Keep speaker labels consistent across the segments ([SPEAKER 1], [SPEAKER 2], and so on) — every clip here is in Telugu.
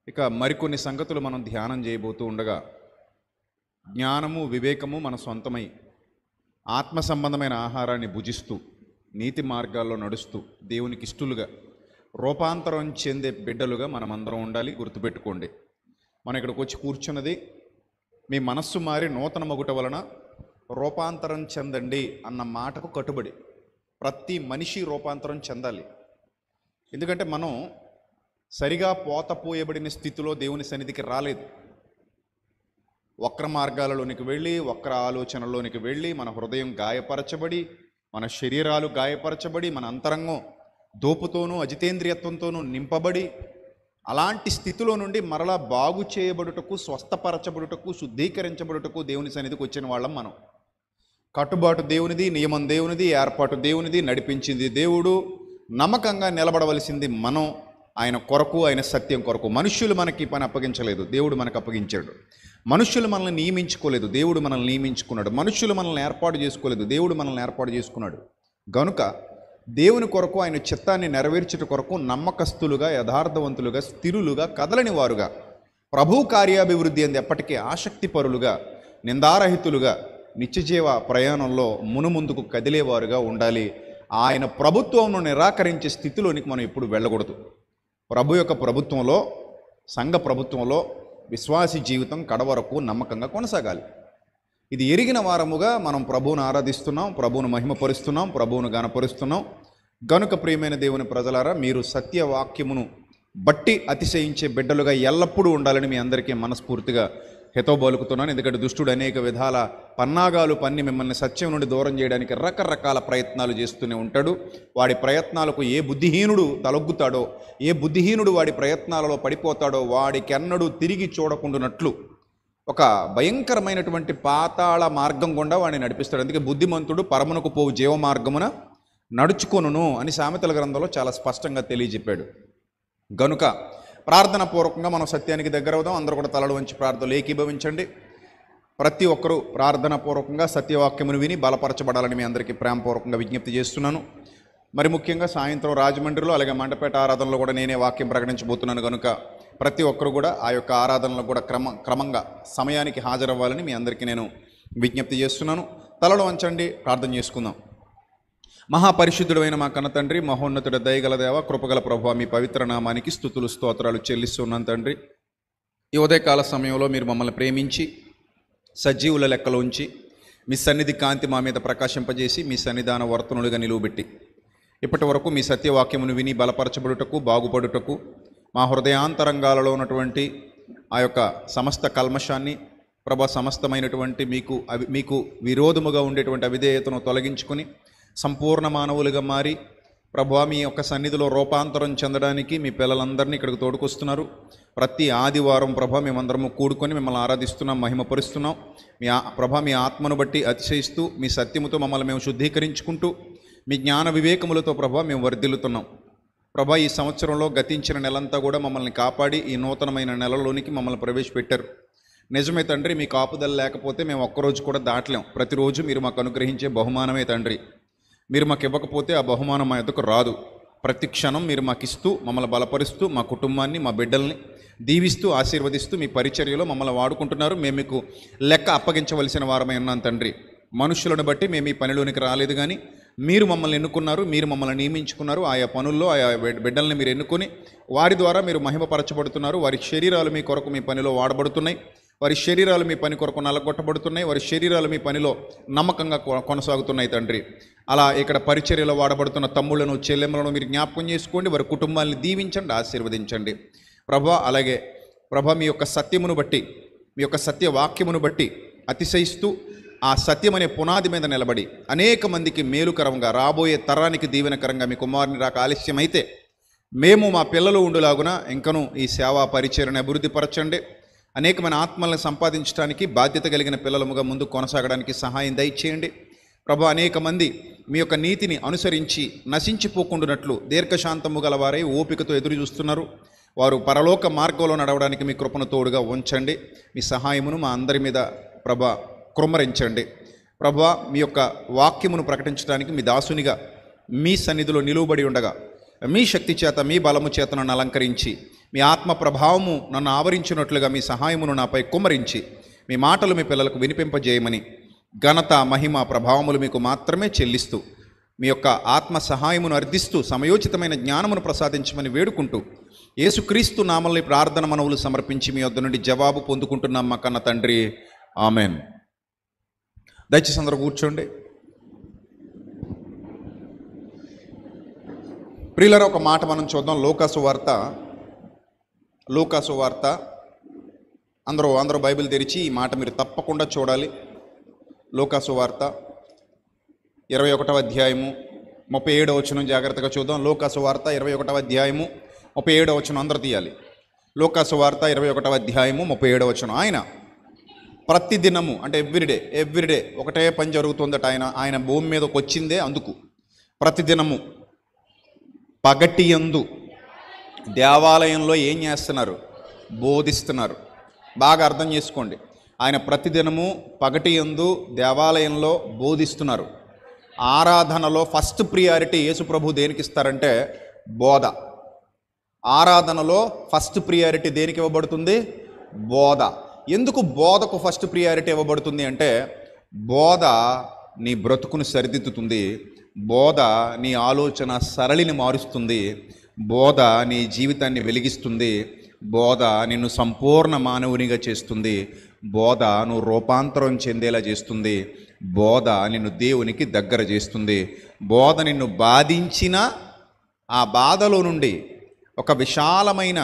[SPEAKER 1] ఇక మరికొన్ని సంగతులు మనం ధ్యానం చేయబోతూ ఉండగా, జ్ఞానము వివేకము మన సొంతమై ఆత్మ సంబంధమైన ఆహారాన్ని భుజిస్తూ నీతి మార్గాల్లో నడుస్తూ దేవునికి ఇష్టలుగా రూపాంతరం చెందే బిడ్డలుగా మనమందరం ఉండాలి. గుర్తుపెట్టుకోండి, మనం ఇక్కడికి వచ్చి కూర్చున్నది మీ మనస్సు మారి నూతన మగుట వలన రూపాంతరం చెందండి అన్న మాటకు కట్టుబడి ప్రతి మనిషి రూపాంతరం చెందాలి. ఎందుకంటే మనం సరిగా పోతపోయబడిన స్థితిలో దేవుని సన్నిధికి రాలేదు. వక్ర మార్గాలలోనికి వెళ్ళి, వక్ర ఆలోచనలోనికి వెళ్ళి, మన హృదయం గాయపరచబడి, మన శరీరాలు గాయపరచబడి, మన అంతరంగం దోపుతోనూ అజితేంద్రియత్వంతోనూ నింపబడి, అలాంటి స్థితిలో నుండి మరలా బాగు చేయబడుటకు, స్వస్థపరచబడుటకు, శుద్ధీకరించబడుటకు దేవుని సన్నిధికి వచ్చిన వాళ్ళం మనం. కట్టుబాటు దేవునిది, నియమం దేవునిది, ఏర్పాటు దేవునిది, నడిపించింది దేవుడు, నమ్మకంగా నిలబడవలసింది మనం. ఆయన కొరకు, ఆయన సత్యం కొరకు. మనుష్యులు మనకి పని అప్పగించలేదు, దేవుడు మనకు అప్పగించాడు. మనుష్యులు మనల్ని నియమించుకోలేదు, దేవుడు మనల్ని నియమించుకున్నాడు. మనుష్యులు మనల్ని ఏర్పాటు చేసుకోలేదు, దేవుడు మనల్ని ఏర్పాటు చేసుకున్నాడు. గనుక దేవుని కొరకు, ఆయన చిత్తాన్ని నెరవేర్చుట కొరకు నమ్మకస్తులుగా, యథార్థవంతులుగా, స్థిరులుగా, కదలని వారుగా, ప్రభు కార్యాభివృద్ధి అంది ఎప్పటికీ ఆసక్తి పరులుగా, నిందారహితులుగా, నిత్యజీవ ప్రయాణంలో మునుముందుకు కదిలేవారుగా ఉండాలి. ఆయన ప్రభుత్వంను నిరాకరించే స్థితిలోనికి మనం ఎప్పుడు వెళ్ళకూడదు. ప్రభు యొక్క ప్రభుత్వంలో, సంఘ ప్రభుత్వంలో విశ్వాసి జీవితం కడవరకు నమ్మకంగా కొనసాగాలి. ఇది ఎరిగిన వారముగా మనం ప్రభువును ఆరాధిస్తున్నాం, ప్రభువును మహిమపరుస్తున్నాం, ప్రభువును గణపరుస్తున్నాం. గనుక ప్రియమైన దేవుని ప్రజలారా, మీరు సత్యవాక్యమును బట్టి అతిశయించే బిడ్డలుగా ఎల్లప్పుడూ ఉండాలని మీ అందరికీ మనస్ఫూర్తిగా హితోబలుకుతున్నాను. ఎందుకంటే దుష్టుడు అనేక విధాల పన్నాగాలు పన్ని మిమ్మల్ని సత్యం నుండి దూరం చేయడానికి రకరకాల ప్రయత్నాలు చేస్తూనే ఉంటాడు. వాడి ప్రయత్నాలకు ఏ బుద్ధిహీనుడు తలొగ్గుతాడో, ఏ బుద్ధిహీనుడు వాడి ప్రయత్నాలలో పడిపోతాడో వాడికెన్నడూ తిరిగి చూడకుండానట్లు ఒక భయంకరమైనటువంటి పాతాళ మార్గం గుండా వాడిని నడిపిస్తాడు. అందుకే బుద్ధిమంతుడు పరమునకు పోవు జీవ మార్గమున నడుచుకొనును అని సామెతల గ్రంథంలో చాలా స్పష్టంగా తెలియజెప్పాడు. గనుక ప్రార్థన పూర్వకంగా మనం సత్యానికి దగ్గర అవుదాం. అందరూ కూడా తలలు వంచి ప్రార్థనలు ఏకీభవించండి. ప్రతి ఒక్కరూ ప్రార్థన పూర్వకంగా సత్యవాక్యమును విని బలపరచబడాలని మీ అందరికీ ప్రేమపూర్వకంగా విజ్ఞప్తి చేస్తున్నాను. మరి ముఖ్యంగా సాయంత్రం రాజమండ్రిలో, అలాగే మండపేట ఆరాధనలో కూడా నేనే వాక్యం ప్రకటించబోతున్నాను. కనుక ప్రతి ఒక్కరు కూడా ఆ యొక్క ఆరాధనలో కూడా క్రమంగా సమయానికి హాజరవ్వాలని మీ అందరికీ నేను విజ్ఞప్తి చేస్తున్నాను. తలలు వంచండి, ప్రార్థన చేసుకుందాం. మహాపరిశుద్ధుడైన మా కన్నతండ్రి, మహోన్నతుడ, దయగల దేవ, కృపగల ప్రభువా, మీ పవిత్ర నామానికి స్తుతులు స్తోత్రాలు చెల్లిస్తున్నాను తండ్రి. ఈ ఉదయకాల సమయంలో మీరు మమ్మల్ని ప్రేమించి సజీవుల లెక్కలో ఉంచి మీ సన్నిధి కాంతి మా మీద ప్రకాశింపజేసి మీ సన్నిధాన వర్తనులుగా నిలువబెట్టి ఇప్పటి వరకు మీ సత్యవాక్యమును విని బలపరచబడుటకు, బాగుపడుటకు, మా హృదయాంతరంగాలలో ఉన్నటువంటి ఆ యొక్క సమస్త కల్మషాన్ని, సమస్తమైనటువంటి మీకు విరోధముగా ఉండేటువంటి అవిధేయతను తొలగించుకొని సంపూర్ణ మానవులుగా మారి ప్రభువా, మీ యొక్క సన్నిధిలో రూపాంతరం చెందడానికి మీ పిల్లలందరినీ ఇక్కడికి తోడుకొస్తున్నారు. ప్రతి ఆదివారం ప్రభా మేమందరము కూడుకొని మిమ్మల్ని ఆరాధిస్తున్నాం, మహిమపరుస్తున్నాం. ప్రభా, మీ ఆత్మను బట్టి అతిశయిస్తూ మీ సత్యముతో మమ్మల్ని మేము శుద్ధీకరించుకుంటూ మీ జ్ఞాన వివేకములతో ప్రభా మేము వర్ధిల్లుతున్నాం. ప్రభా, ఈ సంవత్సరంలో గతించిన నెలంతా కూడా మమ్మల్ని కాపాడి ఈ నూతనమైన నెలలోనికి మమ్మల్ని ప్రవేశపెట్టారు. నిజమే తండ్రి, మీ కాపుదల లేకపోతే మేము ఒక్కరోజు కూడా దాటలేం. ప్రతిరోజు మీరు మాకు అనుగ్రహించే బహుమానమే తండ్రి. మీరు మాకు ఇవ్వకపోతే ఆ బహుమానం మా ఎదుకు రాదు. ప్రతి క్షణం మీరు మాకు ఇస్తూ, మమ్మల్ని బలపరుస్తూ, మా కుటుంబాన్ని, మా బిడ్డల్ని దీవిస్తూ, ఆశీర్వదిస్తూ మీ పరిచర్యలో మమ్మల్ని వాడుకుంటున్నారు. మేము మీకు లెక్క అప్పగించవలసిన వారమై ఉన్నాం తండ్రి. మనుషులను బట్టి మేము ఈ పనిలోనికి రాలేదు, కానీ మీరు మమ్మల్ని ఎన్నుకున్నారు, మీరు మమ్మల్ని నియమించుకున్నారు. ఆయా పనుల్లో ఆయా బిడ్డల్ని మీరు ఎన్నుకొని వారి ద్వారా మీరు మహిమపరచబడుతున్నారు. వారి శరీరాలు మీ కొరకు మీ పనిలో వాడబడుతున్నాయి. వారి శరీరాలు మీ పని కొరకు నలగొట్టబడుతున్నాయి. వారి శరీరాలు మీ పనిలో నమ్మకంగా కొనసాగుతున్నాయి తండ్రి. అలా ఇక్కడ పరిచర్యలో వాడబడుతున్న తమ్ముళ్లను, చెల్లెమ్మలను మీరు జ్ఞాపకం చేసుకోండి. వారి కుటుంబాన్ని దీవించండి, ఆశీర్వదించండి ప్రభా. అలాగే ప్రభా, మీ యొక్క సత్యమును బట్టి, మీ యొక్క సత్యవాక్యమును బట్టి అతిశయిస్తూ ఆ సత్యం అనే పునాది మీద నిలబడి అనేక మందికి మేలుకరంగా, రాబోయే తరానికి దీవెనకరంగా మీ కుమారుని రాక ఆలస్యమైతే మేము మా పిల్లలు ఉండులాగున ఇంకనూ ఈ సేవా పరిచర్యను అభివృద్ధిపరచండి. అనేకమైన ఆత్మలను సంపాదించడానికి బాధ్యత కలిగిన పిల్లలముగా ముందు కొనసాగడానికి సహాయం దయచేయండి ప్రభా. అనేక మంది మీ యొక్క నీతిని అనుసరించి నశించిపోకుండానట్లు దీర్ఘశాంతము గలవారై ఓపికతో ఎదురు చూస్తున్నారు. వారు పరలోక మార్గంలో నడవడానికి మీ కృపను తోడుగా ఉంచండి. మీ సహాయమును మా అందరి మీద ప్రభా కృమ్మరించండి ప్రభా. మీ యొక్క వాక్యమును ప్రకటించడానికి మీ దాసునిగా మీ సన్నిధిలో నిలువబడి ఉండగా మీ శక్తి చేత, మీ బలము చేత నన్ను అలంకరించి, మీ ఆత్మ ప్రభావము నన్ను ఆవరించినట్లుగా మీ సహాయమును నాపై కుమ్మరించి, మీ మాటలు మీ పిల్లలకు వినిపింపజేయమని ఘనత, మహిమ, ప్రభావములు మీకు మాత్రమే చెల్లిస్తూ, మీ యొక్క ఆత్మ సహాయమును అర్థిస్తూ సమయోచితమైన జ్ఞానమును ప్రసాదించమని వేడుకుంటూ, యేసుక్రీస్తు నామల్ని ప్రార్థన మనవులు సమర్పించి మీ వద్ద నుండి జవాబు పొందుకుంటున్నాం మా కన్న తండ్రి. ఆమెన్. దయచేసి అందరూ కూర్చోండి. ప్రియులారా, ఒక మాట మనం చూద్దాం. లూకాసు వార్త అందరూ బైబిల్ తెరిచి ఈ మాట మీరు తప్పకుండా చూడాలి. లూకాసు వార్త 21వ అధ్యాయము 37వ వచనం జాగ్రత్తగా చూద్దాం. లూకాసు వార్త 21వ అధ్యాయము 37వ వచనం అందరూ తీయాలి. లూకాసు వార్త 21వ అధ్యాయము 37వ వచనం. ఆయన ప్రతిదినము, అంటే ఎవ్రీడే ఒకటే పని జరుగుతుందట. ఆయన భూమి మీదకి వచ్చిందే అందుకు. ప్రతిదినము పగటియందు దేవాలయంలో ఏం చేస్తున్నారు? బోధిస్తున్నారు. బాగా అర్థం చేసుకోండి. ఆయన ప్రతిదినము పగటియందు దేవాలయంలో బోధిస్తున్నారు. ఆరాధనలో ఫస్ట్ ప్రియారిటీ యేసుప్రభు దేనికి ఇస్తారంటే బోధ. ఆరాధనలో ఫస్ట్ ప్రియారిటీ దేనికి ఇవ్వబడుతుంది? బోధ. ఎందుకు బోధకు ఫస్ట్ ప్రియారిటీ ఇవ్వబడుతుంది అంటే, బోధ నీ బ్రతుకును సరిదిద్దుతుంది, బోధ నీ ఆలోచన సరళిని మారుస్తుంది, బోధ నీ జీవితాన్ని వెలిగిస్తుంది, బోధ నిన్ను సంపూర్ణ మానవునిగా చేస్తుంది, బోధ నువ్వు రూపాంతరం చెందేలా చేస్తుంది, బోధ నిన్ను దేవునికి దగ్గర చేస్తుంది. బోధ నిన్ను బాధించిన ఆ బాధలో నుండి ఒక విశాలమైన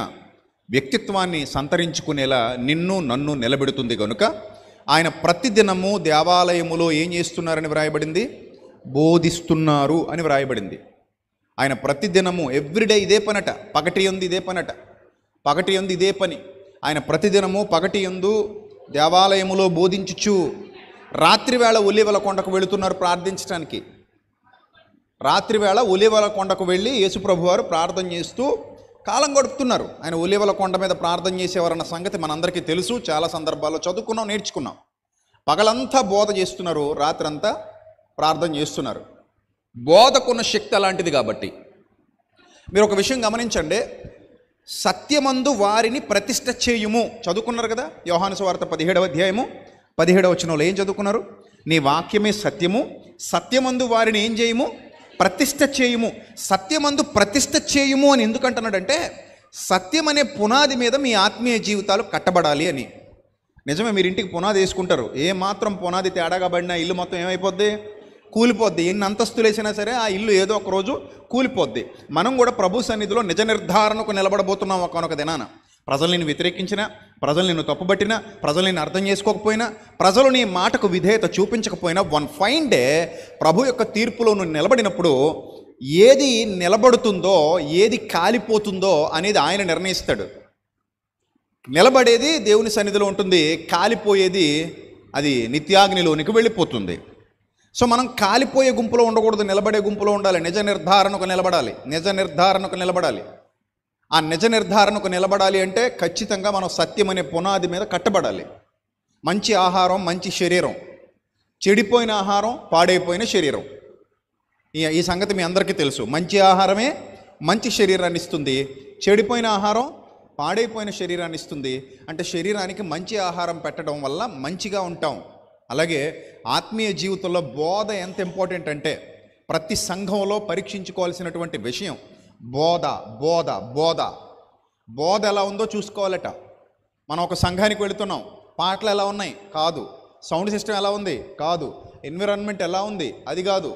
[SPEAKER 1] వ్యక్తిత్వాన్ని సంతరించుకునేలా నిన్ను నన్ను నిలబెడుతుంది. కనుక ఆయన ప్రతిదినము దేవాలయములో ఏం చేస్తున్నారని వ్రాయబడింది? బోధిస్తున్నారు అని వ్రాయబడింది. ఆయన ప్రతిదినము ఎవ్రీడే ఇదే పనట. పగటియందు ఇదే పని. ఆయన ప్రతిదినము పగటియందు దేవాలయములో బోధించుచు రాత్రివేళ ఒలీవల కొండకు వెళుతున్నారు ప్రార్థించడానికి. రాత్రివేళ ఒలీవల కొండకు వెళ్ళి యేసుప్రభు వారు ప్రార్థన చేస్తూ కాలం గడుపుతున్నారు. ఆయన ఒలీవల కొండ మీద ప్రార్థన చేసేవారన్న సంగతి మనందరికీ తెలుసు. చాలా సందర్భాల్లో చదువుకున్నాం, నేర్చుకున్నాం. పగలంతా బోధ చేస్తున్నారు, రాత్రంతా ప్రార్థన చేస్తున్నారు. బోధకున్న శక్తి అలాంటిది. కాబట్టి మీరు ఒక విషయం గమనించండి. సత్యమందు వారిని ప్రతిష్ఠ చేయుము చదువుకున్నారు కదా. యోహాను సువార్త 17వ అధ్యాయము 17వ వచనంలో ఏం చదువుకున్నారు? నీ వాక్యమే సత్యము, సత్యమందు వారిని ఏం చేయుము? ప్రతిష్ఠ చేయుము. సత్యమందు ప్రతిష్ఠ చేయుము అని ఎందుకంటున్నాడంటే, సత్యం అనే పునాది మీద మీ ఆత్మీయ జీవితాలు కట్టబడాలి అని. నిజమే, మీరు ఇంటికి పునాది వేసుకుంటారు. ఏ మాత్రం పునాది తేడాగా పడినా ఇల్లు మొత్తం ఏమైపోద్ది? కూలిపోద్ది. ఎన్ని అంతస్తులు వేసినా సరే ఆ ఇల్లు ఏదో ఒక రోజు కూలిపోద్ది. మనం కూడా ప్రభు సన్నిధిలో నిజ నిర్ధారణకు నిలబడబోతున్నాం ఒకనొక దినాన. ప్రజలు నిన్ను వ్యతిరేకించినా, ప్రజలు నిన్ను తప్పుబట్టినా, ప్రజలు నిన్ను అర్థం చేసుకోకపోయినా, ప్రజలు నీ మాటకు విధేయత చూపించకపోయినా, వన్ ఫైన్ డే ప్రభు యొక్క తీర్పులో నువ్వు నిలబడినప్పుడు ఏది నిలబడుతుందో, ఏది కాలిపోతుందో అనేది ఆయన నిర్ణయిస్తాడు. నిలబడేది దేవుని సన్నిధిలో ఉంటుంది, కాలిపోయేది అది నిత్యాగ్నిలోనికి వెళ్ళిపోతుంది. సో మనం కాలిపోయే గుంపులో ఉండకూడదు, నిలబడే గుంపులో ఉండాలి. నిజ నిర్ధారణకు నిలబడాలి. ఆ నిజ నిర్ధారణకు నిలబడాలి అంటే ఖచ్చితంగా మనం సత్యం అనే పునాది మీద కట్టబడాలి. మంచి ఆహారం, మంచి శరీరం, చెడిపోయిన ఆహారం, పాడైపోయిన శరీరం. ఈ సంగతి మీ అందరికీ తెలుసు. మంచి ఆహారమే మంచి శరీరాన్ని ఇస్తుంది, చెడిపోయిన ఆహారం పాడైపోయిన శరీరాన్ని ఇస్తుంది. అంటే శరీరానికి మంచి ఆహారం పెట్టడం వల్ల మంచిగా ఉంటాం. అలాగే ఆత్మీయ జీవితంలో బోధ ఎంత ఇంపార్టెంట్ అంటే, ప్రతి సంఘంలో పరీక్షించుకోవాల్సినటువంటి విషయం బోధ. ఎలా ఉందో చూసుకోవాలట. మనం ఒక సంఘానికి వెళుతున్నాం, పాటలు ఎలా ఉన్నాయి? కాదు. సౌండ్ సిస్టమ్ ఎలా ఉంది? కాదు. ఎన్విరాన్మెంట్ ఎలా ఉంది? అది కాదు.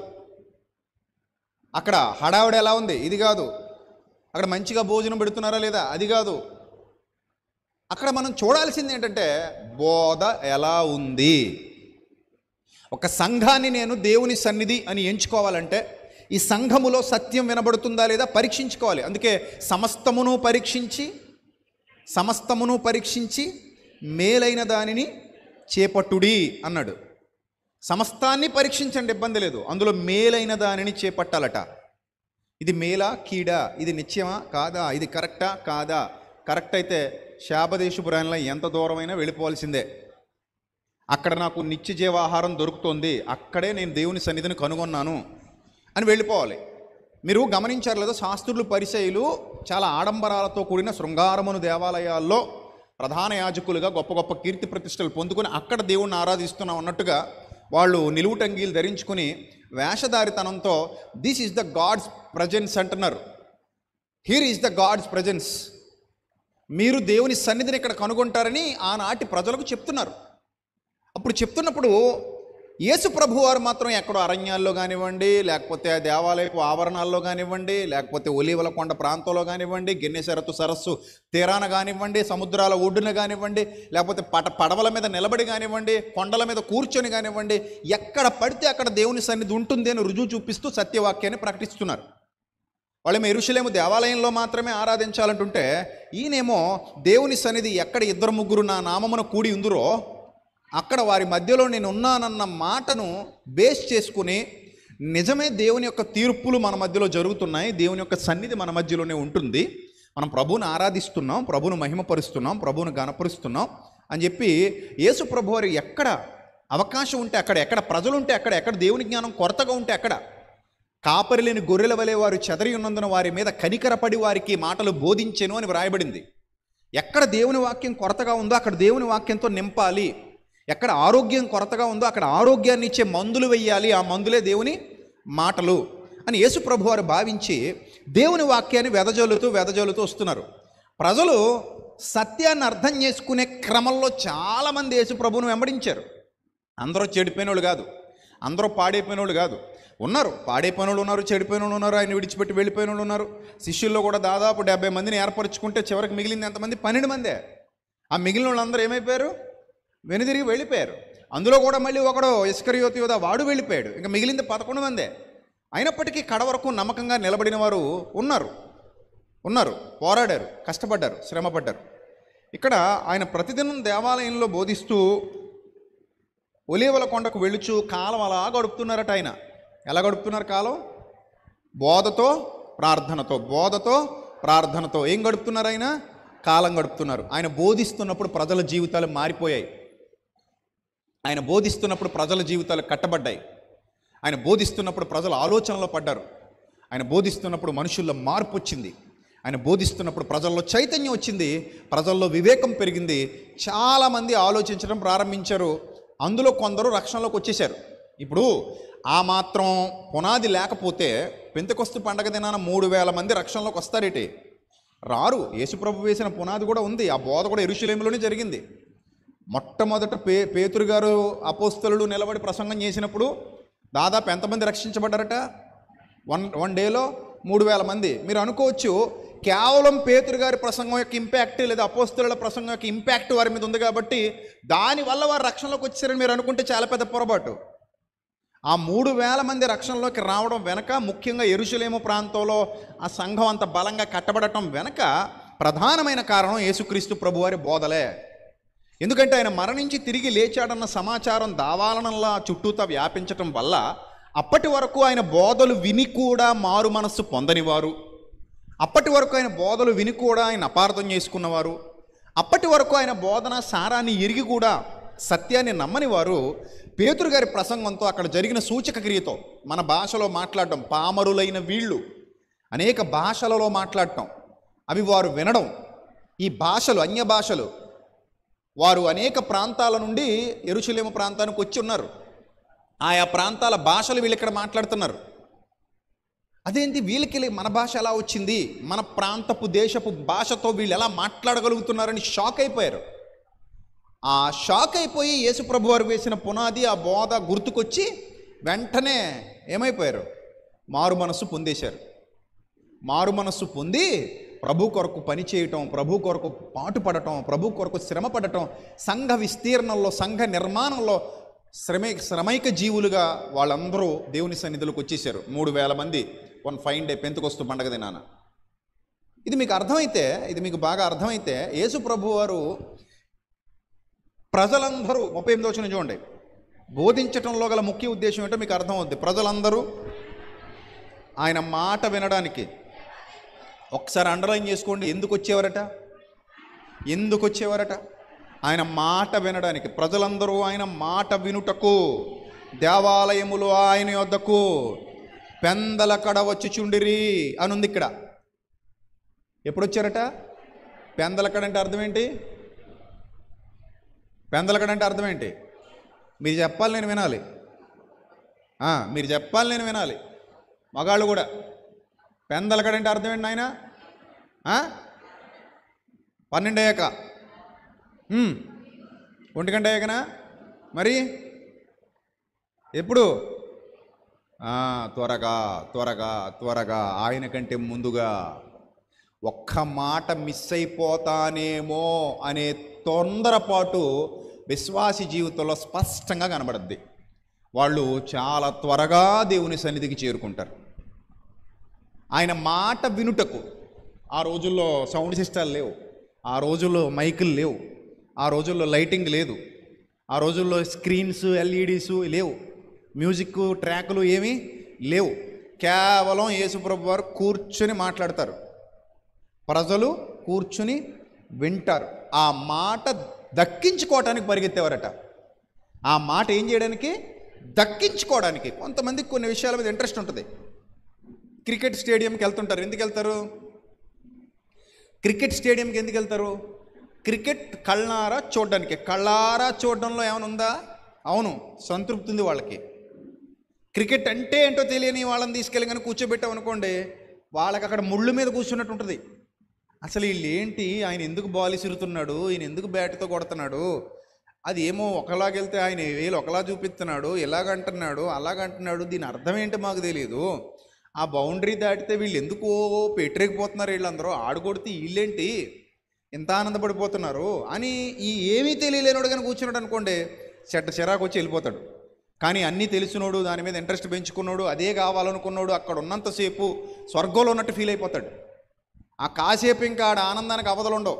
[SPEAKER 1] అక్కడ హడావిడి ఎలా ఉంది? ఇది కాదు. అక్కడ మంచిగా భోజనం పెడుతున్నారా లేదా? అది కాదు. అక్కడ మనం చూడాల్సింది ఏంటంటే బోధ ఎలా ఉంది. ఒక సంఘాన్ని నేను దేవుని సన్నిధి అని ఎంచుకోవాలంటే ఈ సంఘములో సత్యం వినబడుతుందా లేదా పరీక్షించుకోవాలి. అందుకే సమస్తమును పరీక్షించి మేలైన దానిని చేపట్టుడి అన్నాడు. సమస్తాన్ని పరీక్షించండి, ఇబ్బంది లేదు. అందులో మేలైన దానిని చేపట్టాలట. ఇది మేలా కీడా? ఇది నిత్యమా కాదా? ఇది కరెక్టా కాదా? కరెక్ట్ అయితే శాపదేశపురాణంలో ఎంత దూరమైనా వెళ్ళిపోవాల్సిందే. అక్కడ నాకు నిత్య జీవాహారం దొరుకుతుంది, అక్కడే నేను దేవుని సన్నిధిని కనుగొన్నాను అని వెళ్ళిపోవాలి. మీరు గమనించారు లేదా, శాస్త్రులు పరిసయ్యులు చాలా ఆడంబరాలతో కూడిన శృంగారమును దేవాలయాల్లో ప్రధాన యాజకులుగా గొప్ప గొప్ప కీర్తి ప్రతిష్టలు పొందుకొని అక్కడ దేవుణ్ణి ఆరాధిస్తున్నాం అన్నట్టుగా వాళ్ళు నిలువుటంగీలు ధరించుకుని వేషధారితనంతో this is the God's presence అంటున్నారు. Here is the God's presence, మీరు దేవుని సన్నిధిని ఇక్కడ కనుగొంటారని ఆనాటి ప్రజలకు చెప్తున్నారు. అప్పుడు చెప్తున్నప్పుడు యేసు ప్రభు వారు మాత్రం ఎక్కడో అరణ్యాల్లో కానివ్వండి, లేకపోతే దేవాలయపు ఆవరణాల్లో కానివ్వండి, లేకపోతే ఒలీవల కొండ ప్రాంతంలో కానివ్వండి, గిన్నెసరతు సరస్సు తీరాన కానివ్వండి, సముద్రాల ఒడ్డున కానివ్వండి, లేకపోతే పడవల మీద నిలబడి కానివ్వండి, కొండల మీద కూర్చొని కానివ్వండి, ఎక్కడ పడితే అక్కడ దేవుని సన్నిధి ఉంటుంది అని రుజువు చూపిస్తూ సత్యవాక్యాన్ని ప్రకటిస్తున్నారు. వాళ్ళేమో యెరూషలేము దేవాలయంలో మాత్రమే ఆరాధించాలంటుంటే, ఈయనేమో దేవుని సన్నిధి ఎక్కడ ఇద్దరు ముగ్గురు నా నామమున కూడి ఉందురో అక్కడ వారి మధ్యలో నేను ఉన్నానన్న మాటను బేస్ చేసుకుని, నిజమే దేవుని యొక్క తీర్పులు మన మధ్యలో జరుగుతున్నాయి, దేవుని యొక్క సన్నిధి మన మధ్యలోనే ఉంటుంది, మనం ప్రభువుని ఆరాధిస్తున్నాం, ప్రభువును మహిమపరుస్తున్నాం, ప్రభువును గణపరుస్తున్నాం అని చెప్పి యేసు ప్రభు వారు ఎక్కడ అవకాశం ఉంటే అక్కడ, ఎక్కడ ప్రజలు ఉంటే అక్కడ, ఎక్కడ దేవుని జ్ఞానం కొరతగా ఉంటే అక్కడ, కాపరి లేని గొర్రెల వలె వారు చెదరి ఉన్నందున వారి మీద కనికరపడి వారికి మాటలు బోధించెను అని వ్రాయబడింది. ఎక్కడ దేవుని వాక్యం కొరతగా ఉందో అక్కడ దేవుని వాక్యంతో నింపాలి, ఎక్కడ ఆరోగ్యం కొరతగా ఉందో అక్కడ ఆరోగ్యాన్ని ఇచ్చే మందులు వెయ్యాలి, ఆ మందులే దేవుని మాటలు అని యేసు ప్రభు వారు భావించి దేవుని వాక్యాన్ని వెదజల్లుతూ వస్తున్నారు. ప్రజలు సత్యాన్ని అర్థం చేసుకునే క్రమంలో చాలామంది యేసు ప్రభువును వెంబడించారు. అందరూ చెడిపోయిన వాళ్ళు కాదు, అందరూ పాడైపోయిన వాళ్ళు కాదు, ఉన్నారు, పాడైపోయిన వాళ్ళు ఉన్నారు, చెడిపోయిన వాళ్ళు ఉన్నారు, ఆయన విడిచిపెట్టి వెళ్ళిపోయిన వాళ్ళు ఉన్నారు. శిష్యుల్లో కూడా దాదాపు 70 మందిని ఏర్పరచుకుంటే చివరికి మిగిలింది ఎంతమంది? 12 మందే. ఆ మిగిలిన వాళ్ళందరూ ఏమైపోయారు? వెనుదిరిగి వెళ్ళిపోయారు. అందులో కూడా మళ్ళీ ఒకడు ఇస్కరియోతు యూదా, వాడు వెళ్ళిపోయాడు. ఇంకా మిగిలింది 11 మందే. అయినప్పటికీ కడ వరకు నమ్మకంగా నిలబడిన వారు ఉన్నారు, పోరాడారు, కష్టపడ్డారు, శ్రమపడ్డారు. ఇక్కడ ఆయన ప్రతిదినం దేవాలయంలో బోధిస్తూ ఒలీవల కొండకు వెళుచు కాలం అలా గడుపుతున్నారట. ఆయన ఎలా గడుపుతున్నారు కాలం? బోధతో ప్రార్థనతో ఏం గడుపుతున్నారు? ఆయన కాలం గడుపుతున్నారు. ఆయన బోధిస్తున్నప్పుడు ప్రజల జీవితాలు మారిపోయాయి, ఆయన బోధిస్తున్నప్పుడు ప్రజల జీవితాలు కట్టబడ్డాయి, ఆయన బోధిస్తున్నప్పుడు ప్రజల ఆలోచనలో పడ్డారు, ఆయన బోధిస్తున్నప్పుడు మనుషుల్లో మార్పు వచ్చింది, ఆయన బోధిస్తున్నప్పుడు ప్రజల్లో చైతన్యం వచ్చింది, ప్రజల్లో వివేకం పెరిగింది, చాలామంది ఆలోచించడం ప్రారంభించారు. అందులో కొందరు రక్షణలోకి వచ్చేశారు. ఇప్పుడు ఆ మాత్రం పునాది లేకపోతే పెంతెకొస్తు పండగ దినాన 3000 మంది రక్షణలోకి వస్తారేటి? రారు. యేసుప్రభు వేసిన పునాది కూడా ఉంది, ఆ బోధ కూడా యెరూషలేములోనే జరిగింది. మొట్టమొదట పేతురు గారు అపోస్తలుడు నిలబడి ప్రసంగం చేసినప్పుడు దాదాపు ఎంతమంది రక్షించబడ్డారట? వన్ డేలో 3000 మంది. మీరు అనుకోవచ్చు కేవలం పేతురు గారి ప్రసంగం యొక్క ఇంపాక్ట్ లేదా అపోస్తలుల ప్రసంగం యొక్క ఇంపాక్ట్ వారి మీద ఉంది కాబట్టి దానివల్ల వారు రక్షణలోకి వచ్చారని మీరు అనుకుంటే చాలా పెద్ద పొరపాటు. ఆ 3000 మంది రక్షణలోకి రావడం వెనక, ముఖ్యంగా యెరూషలేము ప్రాంతంలో ఆ సంఘం అంత బలంగా కట్టబడటం వెనక ప్రధానమైన కారణం యేసుక్రీస్తు ప్రభువారి బోధలే. ఎందుకంటే ఆయన మరణించి తిరిగి లేచాడన్న సమాచారం దావాలనంలా చుట్టూతా వ్యాపించటం వల్ల అప్పటి వరకు ఆయన బోధలు విని కూడా మారు మనస్సు పొందనివారు, అప్పటి వరకు ఆయన బోధలు విని కూడా ఆయన అపార్థం చేసుకున్నవారు, అప్పటి వరకు ఆయన బోధన సారాన్ని ఎరిగి కూడా సత్యాన్ని నమ్మని వారు పేతురు గారి ప్రసంగంతో, అక్కడ జరిగిన సూచక క్రియతో, మన భాషలో మాట్లాడటం, పామరులైన వీళ్ళు అనేక భాషలలో మాట్లాడటం, అవి వారు వినడం, ఈ భాషలు అన్య భాషలు, వారు అనేక ప్రాంతాల నుండి యెరూషలేము ప్రాంతానికి వచ్చి ఉన్నారు, ఆయా ప్రాంతాల భాషలు వీళ్ళు ఇక్కడ మాట్లాడుతున్నారు. అదేంటి వీళ్ళకి మన భాష ఎలా వచ్చింది, మన ప్రాంతపు దేశపు భాషతో వీళ్ళు ఎలా మాట్లాడగలుగుతున్నారని షాక్ అయిపోయారు. ఆ షాక్ అయిపోయి యేసుప్రభు వారు వేసిన పునాది, ఆ బోధ గుర్తుకొచ్చి వెంటనే ఏమైపోయారు? మారు మనస్సు పొందేశారు. మారు మనస్సు పొంది ప్రభు కొరకు పనిచేయటం, ప్రభు కొరకు పాటుపడటం, ప్రభు కొరకు శ్రమ పడటం, సంఘ విస్తీర్ణంలో, సంఘ నిర్మాణంలో శ్రమైక జీవులుగా వాళ్ళందరూ దేవుని సన్నిధిలోకి వచ్చేసారు. 3000 మంది వన్ ఫైన్ డే పెంతెకొస్తు పండగ దినాన. ఇది మీకు అర్థమైతే, ఇది మీకు బాగా అర్థమైతే, యేసు ప్రభు వారు ప్రజలందరూ 38వ వచనం చూడండి, బోధించటంలో గల ముఖ్య ఉద్దేశం ఏంటో మీకు అర్థమవుద్ది. ప్రజలందరూ ఆయన మాట వినడానికి, ఒకసారి అండర్లైన్ చేసుకోండి, ఎందుకు వచ్చేవారట? ఆయన మాట వినడానికి. ప్రజలందరూ ఆయన మాట వినుటకు దేవాలయములో ఆయన యొద్దకు పెందలకడ వచ్చుచుండిరి అని ఉంది ఇక్కడ. ఎప్పుడు వచ్చారట? పెందలకడ అంటే అర్థం ఏంటి? పెందలకడ అంటే అర్థం ఏంటి? మీరు చెప్పాలి, నేను వినాలి. మీరు చెప్పాలి, నేను వినాలి. మగాళ్ళు కూడా. పెందలకడ అంటే అర్థం ఏంటి నాయన? 12 అయ్యాక, 1 గంట అయ్యాకనా? మరి ఎప్పుడు? త్వరగా త్వరగా త్వరగా, ఆయన కంటే ముందుగా. ఒక్క మాట మిస్ అయిపోతానేమో అనే తొందరపాటు విశ్వాసి జీవితంలో స్పష్టంగా కనబడుద్ది. వాళ్ళు చాలా త్వరగా దేవుని సన్నిధికి చేరుకుంటారు. ఆయన మాట వినుటకు. ఆ రోజుల్లో సౌండ్ సిస్టాలు లేవు, ఆ రోజుల్లో మైకులు లేవు, ఆ రోజుల్లో లైటింగ్ లేదు, ఆ రోజుల్లో స్క్రీన్స్ ఎల్ఈడీస్ లేవు, మ్యూజిక్ ట్రాకులు ఏమీ లేవు. కేవలం యేసుప్రభు వారు కూర్చొని మాట్లాడతారు, ప్రజలు కూర్చుని వింటారు. ఆ మాట దక్కించుకోవటానికి పరిగెత్తేవారట. ఆ మాట ఏం చేయడానికి? దక్కించుకోవడానికి. కొంతమందికి కొన్ని విషయాల మీద ఇంట్రెస్ట్ ఉంటుంది. క్రికెట్ స్టేడియంకి వెళ్తుంటారు. ఎందుకు వెళ్తారు? క్రికెట్ స్టేడియంకి ఎందుకు వెళ్తారు? క్రికెట్ కళ్ళారా చూడడానికి. కళ్ళారా చూడడంలో ఏమైనా ఉందా? అవును, సంతృప్తి ఉంది వాళ్ళకి. క్రికెట్ అంటే ఏంటో తెలియని వాళ్ళని తీసుకెళ్ళి కానీ కూర్చోబెట్టామనుకోండి, వాళ్ళకి అక్కడ ముళ్ళు మీద కూర్చున్నట్టు ఉంటుంది. అసలు వీళ్ళు ఏంటి, ఆయన ఎందుకు బాల్ ఇసురుతున్నాడు, ఈయన ఎందుకు బ్యాట్తో కొడుతున్నాడు, అది ఏమో ఒకలాగెళ్తే ఆయన వేలు ఒకలా చూపిస్తున్నాడు, ఇలాగంటున్నాడు అలాగంటున్నాడు, దీని అర్థం ఏంటో మాకు తెలియదు. ఆ బౌండరీ దాటితే వీళ్ళు ఎందుకు పెట్టరేకపోతున్నారు, వీళ్ళందరూ ఆడుకొడితే వీళ్ళేంటి ఎంత ఆనందపడిపోతున్నారు అని ఈ ఏమీ తెలియలేనోడు కానీ కూర్చున్నాడు అనుకోండి, చిరాకు వచ్చి వెళ్ళిపోతాడు. కానీ అన్నీ తెలిసినోడు, దాని మీద ఇంట్రెస్ట్ పెంచుకున్నాడు, అదే కావాలనుకున్నాడు, అక్కడ ఉన్నంతసేపు స్వర్గంలో ఉన్నట్టు ఫీల్ అయిపోతాడు. ఆ కాసేపు ఇంకా ఆడ ఆనందానికి అవధులు ఉండవు.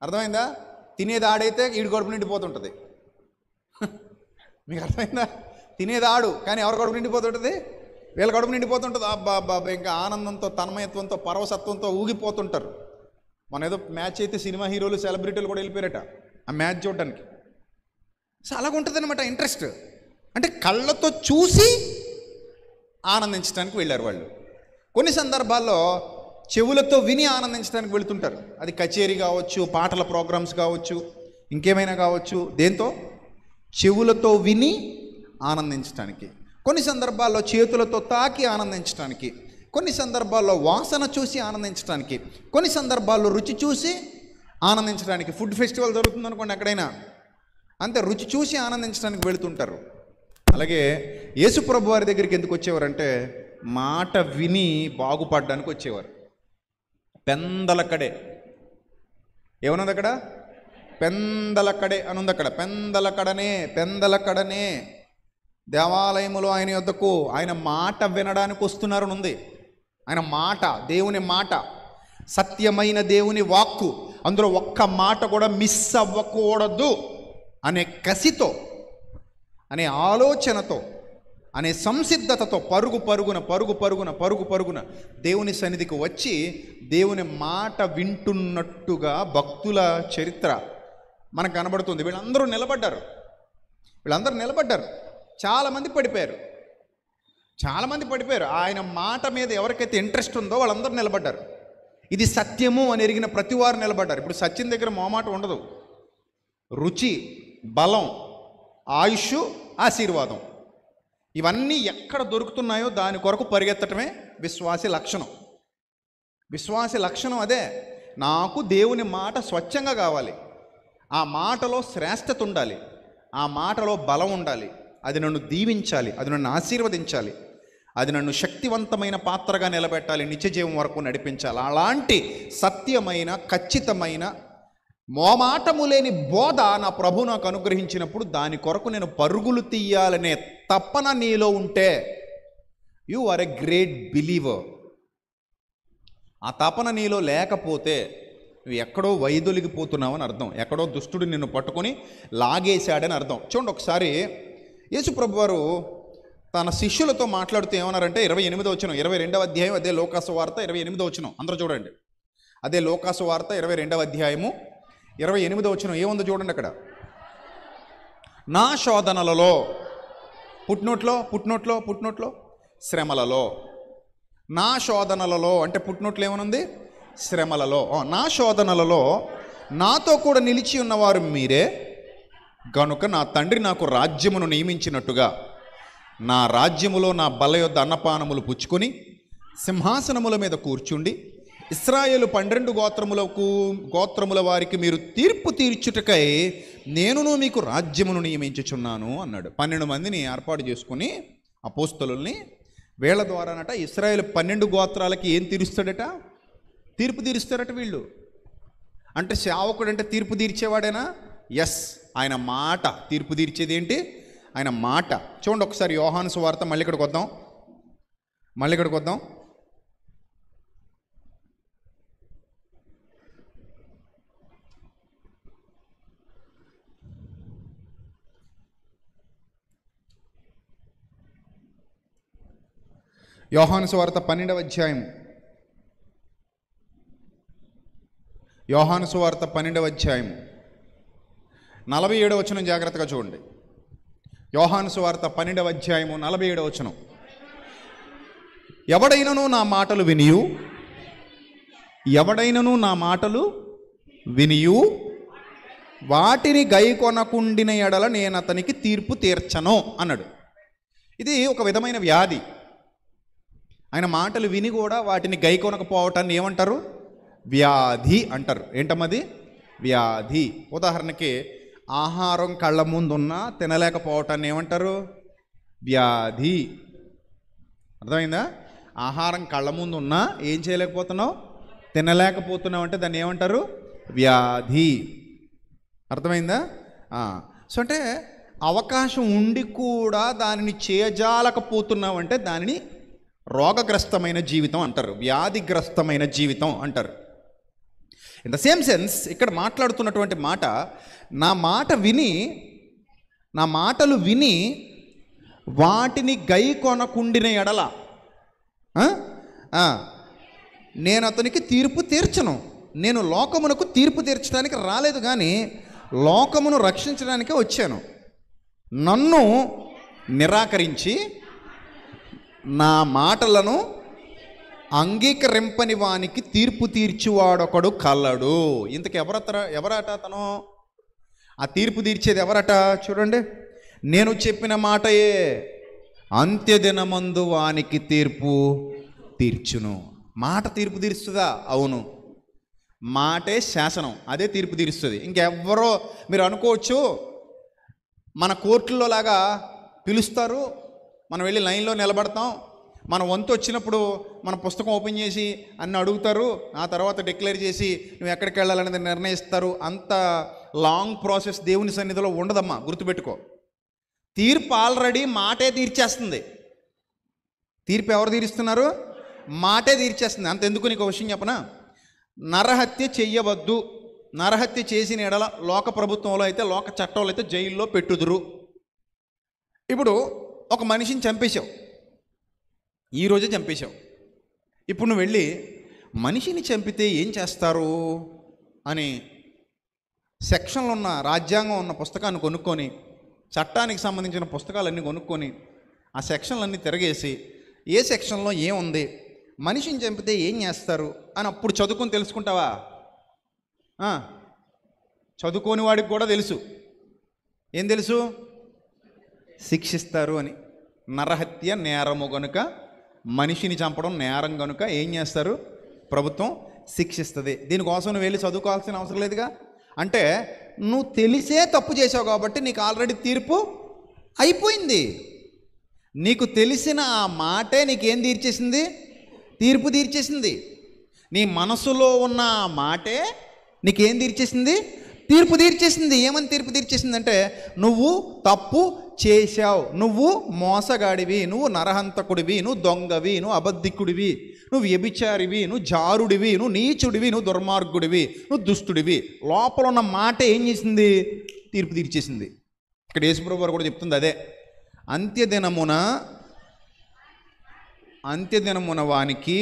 [SPEAKER 1] అర్థమైందా? తినేది ఆడైతే ఈడు కడుపు నిండిపోతుంటుంది. మీకు అర్థమైందా? తినేది ఆడు, కానీ ఎవరి కడుపు నిండిపోతుంటుంది? వీళ్ళ కడుపు నిండిపోతుంటుంది. అబ్బా అబ్బా, ఇంకా ఆనందంతో, తన్మయత్వంతో, పరవసత్వంతో ఊగిపోతుంటారు. మన ఏదో మ్యాచ్ అయితే సినిమా హీరోలు, సెలబ్రిటీలు కూడా వెళ్ళిపోయారట ఆ మ్యాచ్ చూడడానికి. సో అలాగుంటుంది అనమాట ఇంట్రెస్ట్. అంటే కళ్ళతో చూసి ఆనందించడానికి వెళ్ళారు వాళ్ళు. కొన్ని సందర్భాల్లో చెవులతో విని ఆనందించడానికి వెళుతుంటారు. అది కచేరీ కావచ్చు, పాటల ప్రోగ్రామ్స్ కావచ్చు, ఇంకేమైనా కావచ్చు. దేంతో? చెవులతో విని ఆనందించడానికి. కొన్ని సందర్భాల్లో చేతులతో తాకి ఆనందించడానికి, కొన్ని సందర్భాల్లో వాసన చూసి ఆనందించడానికి, కొన్ని సందర్భాల్లో రుచి చూసి ఆనందించడానికి. ఫుడ్ ఫెస్టివల్ జరుగుతుంది అనుకోండి ఎక్కడైనా, అంతే, రుచి చూసి ఆనందించడానికి వెళుతుంటారు. అలాగే యేసుప్రభు వారి దగ్గరికి ఎందుకు వచ్చేవారంటే మాట విని బాగుపడడానికి వచ్చేవారు. పెందలకడే ఏమన్నది అక్కడ? పెందలకడే అని ఉంది అక్కడ. పెందలకడనే దేవాలయములో ఆయన యొద్దకు ఆయన మాట వినడానికి వస్తున్నారు అని ఉంది. ఆయన మాట, దేవుని మాట, సత్యమైన దేవుని వాక్కు, అందులో ఒక్క మాట కూడా మిస్ అవ్వకూడదు అనే కసితో, అనే ఆలోచనతో, అనే సంసిద్ధతతో పరుగు పరుగున దేవుని సన్నిధికి వచ్చి దేవుని మాట వింటున్నట్టుగా భక్తుల చరిత్ర మనకు కనబడుతుంది. వీళ్ళందరూ నిలబడ్డారు. చాలామంది పడిపోయారు. ఆయన మాట మీద ఎవరికైతే ఇంట్రెస్ట్ ఉందో వాళ్ళందరూ నిలబడ్డారు. ఇది సత్యము అని ఎరిగిన ప్రతి వారు నిలబడ్డారు. ఇప్పుడు సత్యం దగ్గర మోమాట ఉండదు. రుచి, బలం, ఆయుష్, ఆశీర్వాదం, ఇవన్నీ ఎక్కడ దొరుకుతున్నాయో దాని కొరకు పరిగెత్తటమే విశ్వాసి లక్షణం. అదే, నాకు దేవుని మాట స్వచ్ఛంగా కావాలి, ఆ మాటలో శ్రేష్టత ఉండాలి, ఆ మాటలో బలం ఉండాలి, అది నన్ను దీవించాలి, అది నన్ను ఆశీర్వదించాలి, అది నన్ను శక్తివంతమైన పాత్రగా నిలబెట్టాలి, నిత్యజీవం వరకు నడిపించాలి. అలాంటి సత్యమైన, ఖచ్చితమైన, మోమాటము లేని బోధ నా ప్రభు నాకు అనుగ్రహించినప్పుడు దాని కొరకు నేను పరుగులు తీయాలనే తపన నీలో ఉంటే you are a great believer. ఆ తపన నీలో లేకపోతే నువ్వు ఎక్కడో వైదొలిగిపోతున్నావు అని అర్థం. ఎక్కడో దుష్టుడు నిన్ను పట్టుకొని లాగేశాడని అర్థం. చూడండి, ఒకసారి యేసు ప్రభు వారు తన శిష్యులతో మాట్లాడుతూ ఏమన్నారంటే 28వ వచనం, 22వ అధ్యాయం, అదే లోకాసు వార్త 28వ వచనం. అందరూ చూడండి, అదే లోకాసు వార్త 22వ అధ్యాయము 28వ వచనం ఏముందో చూడండి అక్కడ. నా శోధనలలో పుట్నోట్లో శ్రమలలో, నా శోధనలలో అంటే పుట్టినట్లు ఏమనుంది, శ్రమలలో. నా శోధనలలో నాతో కూడా నిలిచి ఉన్నవారు మీరే గనుక నా తండ్రి నాకు రాజ్యమును నియమించినట్టుగా నా రాజ్యములో నా బల యొద్ద అన్నపానములు పుచ్చుకొని సింహాసనముల మీద కూర్చుండి ఇశ్రాయేలు 12 గోత్రముల వారికి మీరు తీర్పు తీర్చుటకై నేనును మీకు రాజ్యమును నియమించుచున్నాను అన్నాడు. 12 మందిని ఏర్పాటు చేసుకుని అపోస్తలుల్ని, వీళ్ళ ద్వారానట ఇశ్రాయేలు 12 గోత్రాలకి ఏం తీరుస్తాడట, తీర్పు తీరుస్తారట వీళ్ళు. అంటే సేవకుడు అంటే తీర్పు తీర్చేవాడేనా? ఎస్, ఆయన మాట తీర్పు తీర్చేది ఏంటి, ఆయన మాట. చూడండి ఒకసారి యోహాను సువార్త, మళ్ళీ ఇక్కడికి వద్దాం. యోహాను సువార్త 12వ అధ్యాయం, యోహాను సువార్త 12వ అధ్యాయం 47వ వచనం జాగ్రత్తగా చూడండి. యోహాను సువార్త 12వ అధ్యాయము 47వ వచనం. ఎవడైనను నా మాటలు వినియు వాటిని గైకొనకుండిన ఎడల నేను అతనికి తీర్పు తీర్చను అన్నాడు. ఇది ఒక విధమైన వ్యాధి. ఆయన మాటలు విని కూడా వాటిని గైకొనకపోవటాన్ని ఏమంటారు, వ్యాధి అంటారు. ఏంటమ్మది, వ్యాధి. ఉదాహరణకి ఆహారం కళ్ళ ముందున్నా తినలేకపోవటాన్ని ఏమంటారు, వ్యాధి. అర్థమైందా? ఆహారం కళ్ళ ముందు ఉన్నా ఏం చేయలేకపోతున్నావు, తినలేకపోతున్నావు అంటే దాన్ని ఏమంటారు, వ్యాధి. అర్థమైందా? సో అంటే అవకాశం ఉండి కూడా దానిని చేయజాలకపోతున్నావు అంటే దానిని రోగగ్రస్తమైన జీవితం అంటారు, వ్యాధిగ్రస్తమైన జీవితం అంటారు. ఇన్ ద సేమ్ సెన్స్ ఇక్కడ మాట్లాడుతున్నటువంటి మాట, నా మాటలు విని వాటిని గైకొనకుండిన ఎడల నేను అతనికి తీర్పు తీర్చను. నేను లోకమునకు తీర్పు తీర్చడానికి రాలేదు కానీ లోకమును రక్షించడానికే వచ్చాను. నన్ను నిరాకరించి నా మాటలను అంగీకరింపని వానికి తీర్పు తీర్చువాడొకడు కలడు. ఇంతకు ఎవరట అతను? ఆ తీర్పు తీర్చేది ఎవరట? చూడండి, నేను చెప్పిన మాటయే అంత్యదినమందు వానికి తీర్పు తీర్చును. మాట తీర్పు తీరుస్తుందా? అవును. మాటే శాసనం, అదే తీర్పు తీరుస్తుంది. ఇంకెవ్వరో మీరు అనుకోవచ్చు, మన కోర్టుల్లో లాగా పిలుస్తారు, మనం వెళ్ళి లైన్లో నిలబడతాం, మన వంతు వచ్చినప్పుడు మన పుస్తకం ఓపెన్ చేసి అన్ని అడుగుతారు, ఆ తర్వాత డిక్లేర్ చేసి నువ్వు ఎక్కడికి వెళ్ళాలనేది నిర్ణయిస్తారు. అంత లాంగ్ ప్రాసెస్ దేవుని సన్నిధిలో ఉండదమ్మా, గుర్తుపెట్టుకో. తీర్పు ఆల్రెడీ మాటే తీర్చేస్తుంది. తీర్పు ఎవరు తీరుస్తున్నారు? మాటే తీర్చేస్తుంది. అంతెందుకు నీకు విషయం చెప్పనా? నరహత్య చెయ్యవద్దు, నరహత్య చేసిన ఎడల లోక ప్రభుత్వంలో అయితే, లోక చట్టంలో అయితే జైల్లో పెట్టుదురు. ఇప్పుడు ఒక మనిషిని చంపేశావు, ఈరోజే చంపేశావు. ఇప్పుడు నువ్వు వెళ్ళి మనిషిని చంపితే ఏం చేస్తారు అని సెక్షన్లు ఉన్న, రాజ్యాంగం ఉన్న పుస్తకాన్ని కొనుక్కొని, చట్టానికి సంబంధించిన పుస్తకాలన్నీ కొనుక్కొని ఆ సెక్షన్లన్నీ తిరగేసి ఏ సెక్షన్లో ఏముంది, మనిషిని చంపితే ఏం చేస్తారు అని అప్పుడు చదువుకొని తెలుసుకుంటావా? చదువుకోని వాడికి కూడా తెలుసు. ఏం తెలుసు? శిక్షిస్తారు అని. నరహత్య నేరము గనుక, మనిషిని చంపడం నేరం కనుక ఏం చేస్తారు? ప్రభుత్వం శిక్షిస్తుంది. దీనికోసం నువ్వు వెళ్ళి చదువుకోవాల్సిన అవసరం లేదుగా. అంటే నువ్వు తెలిసే తప్పు చేసావు కాబట్టి నీకు ఆల్రెడీ తీర్పు అయిపోయింది. నీకు తెలిసిన ఆ మాటే నీకేం తీర్చేసింది? తీర్పు తీర్చేసింది. నీ మనసులో ఉన్న ఆ మాటే నీకేం తీర్చేసింది? తీర్పు తీర్చేసింది. ఏమని తీర్పు తీర్చేసిందంటే, నువ్వు తప్పు చేశావు, నువ్వు మోసగాడివి, నువ్వు నరహంతకుడివి, నువ్వు దొంగవి, నువ్వు అబద్ధికుడివి, నువ్వు వ్యభిచారివి, నువ్వు జారుడివి, నువ్వు నీచుడివి, నువ్వు దుర్మార్గుడివి, నువ్వు దుష్టుడివి. లోపల ఉన్న మాట ఏం చేసింది? తీర్పు తీర్చేసింది. ఇక్కడ యేసుప్రభు వారు కూడా చెప్తుంది అదే. అంత్యదినమున వానికి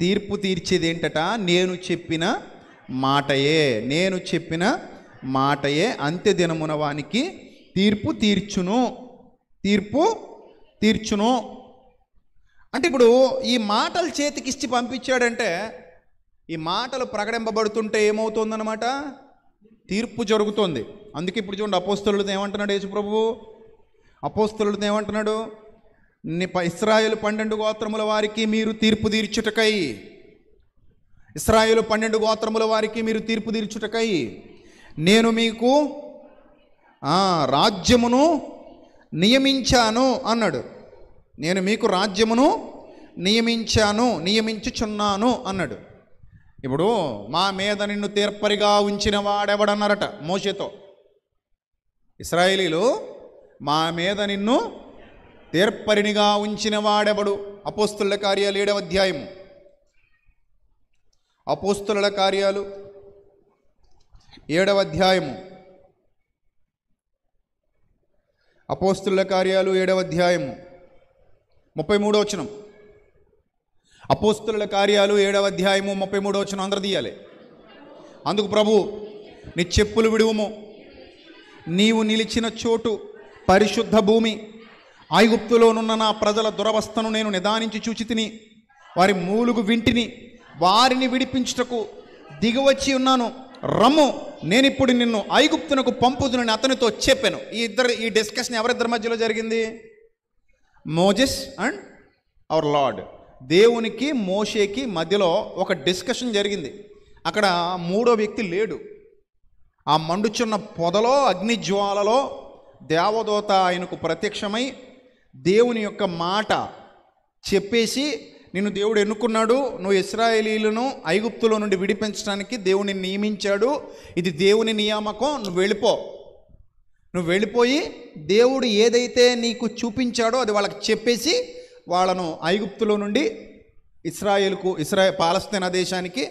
[SPEAKER 1] తీర్పు తీర్చేది ఏంటట? నేను చెప్పిన మాటయే అంత్యదినమున వానికి తీర్పు తీర్చును. అంటే ఇప్పుడు ఈ మాటలు చేతికిచ్చి పంపించాడంటే ఈ మాటలు ప్రకటింపబడుతుంటే ఏమవుతుందన్నమాట? తీర్పు జరుగుతుంది. అందుకే ఇప్పుడు చూడండి, అపోస్తలులతో ఏమంటున్నాడు యేసు ప్రభువు? అపోస్తలులతో ఏమంటున్నాడు? ఇశ్రాయేలు 12 గోత్రముల వారికి మీరు తీర్పు తీర్చుటకై, ఇశ్రాయేలు 12 గోత్రముల వారికి మీరు తీర్పు తీర్చుటకై నేను మీకు రాజ్యమును నియమించాను అన్నాడు. నేను మీకు రాజ్యమును నియమించుచున్నాను అన్నాడు. ఇప్పుడు మా మీద నిన్ను తీర్పరిగా ఉంచిన వాడెవడన్నారట మోషేతో. ఇశ్రాయేలీలు మా మీద నిన్ను తీర్పరినిగా ఉంచిన వాడెవడు? అపోస్తలుల కార్యాలు 7వ అధ్యాయము. అపోస్తలుల కార్యాలు 7వ అధ్యాయము. అపోస్తలుల కార్యాలు 7వ అధ్యాయము 33వ వచనం. అపోస్తలుల కార్యాలు 7వ అధ్యాయము 33వ వచనం అందరూ తీయాలి. అందుకు ప్రభు, నీ చెప్పులు విడువుము, నీవు నిలిచిన చోటు పరిశుద్ధ భూమి, ఐగుప్తులోనున్న నా ప్రజల దురవస్థను నేను నిదానించి చూచి తిని వారి మూలుగు వింటిని, వారిని విడిపించుటకు దిగివచ్చి ఉన్నాను. రమ్ము, నేనిప్పుడు నిన్ను ఐగుప్తునకు పంపుదునని అతనితో చెప్పాను. ఈ డిస్కషన్ ఎవరిద్దరి మధ్యలో జరిగింది? Moses and our Lord. దేవునికి మోషేకి మధ్యలో ఒక డిస్కషన్ జరిగింది. అక్కడ మూడో వ్యక్తి లేడు. ఆ మండుచున్న పొదలో, అగ్ని జ్వాలలో దేవదూత ఆయనకు ప్రత్యక్షమై దేవుని యొక్క మాట చెప్పేసి, నిన్ను దేవుడు ఎన్నుకున్నాడు, నువ్వు ఇశ్రాయేలీలను ఐగుప్తులో నుండి విడిపించడానికి దేవుని నియమించాడు, ఇది దేవుని నియామకం, నువ్వు వెళ్ళిపోయి దేవుడు ఏదైతే నీకు చూపించాడో అది వాళ్ళకి చెప్పేసి వాళ్ళను ఐగుప్తులో నుండి పాలస్తీనా దేశానికి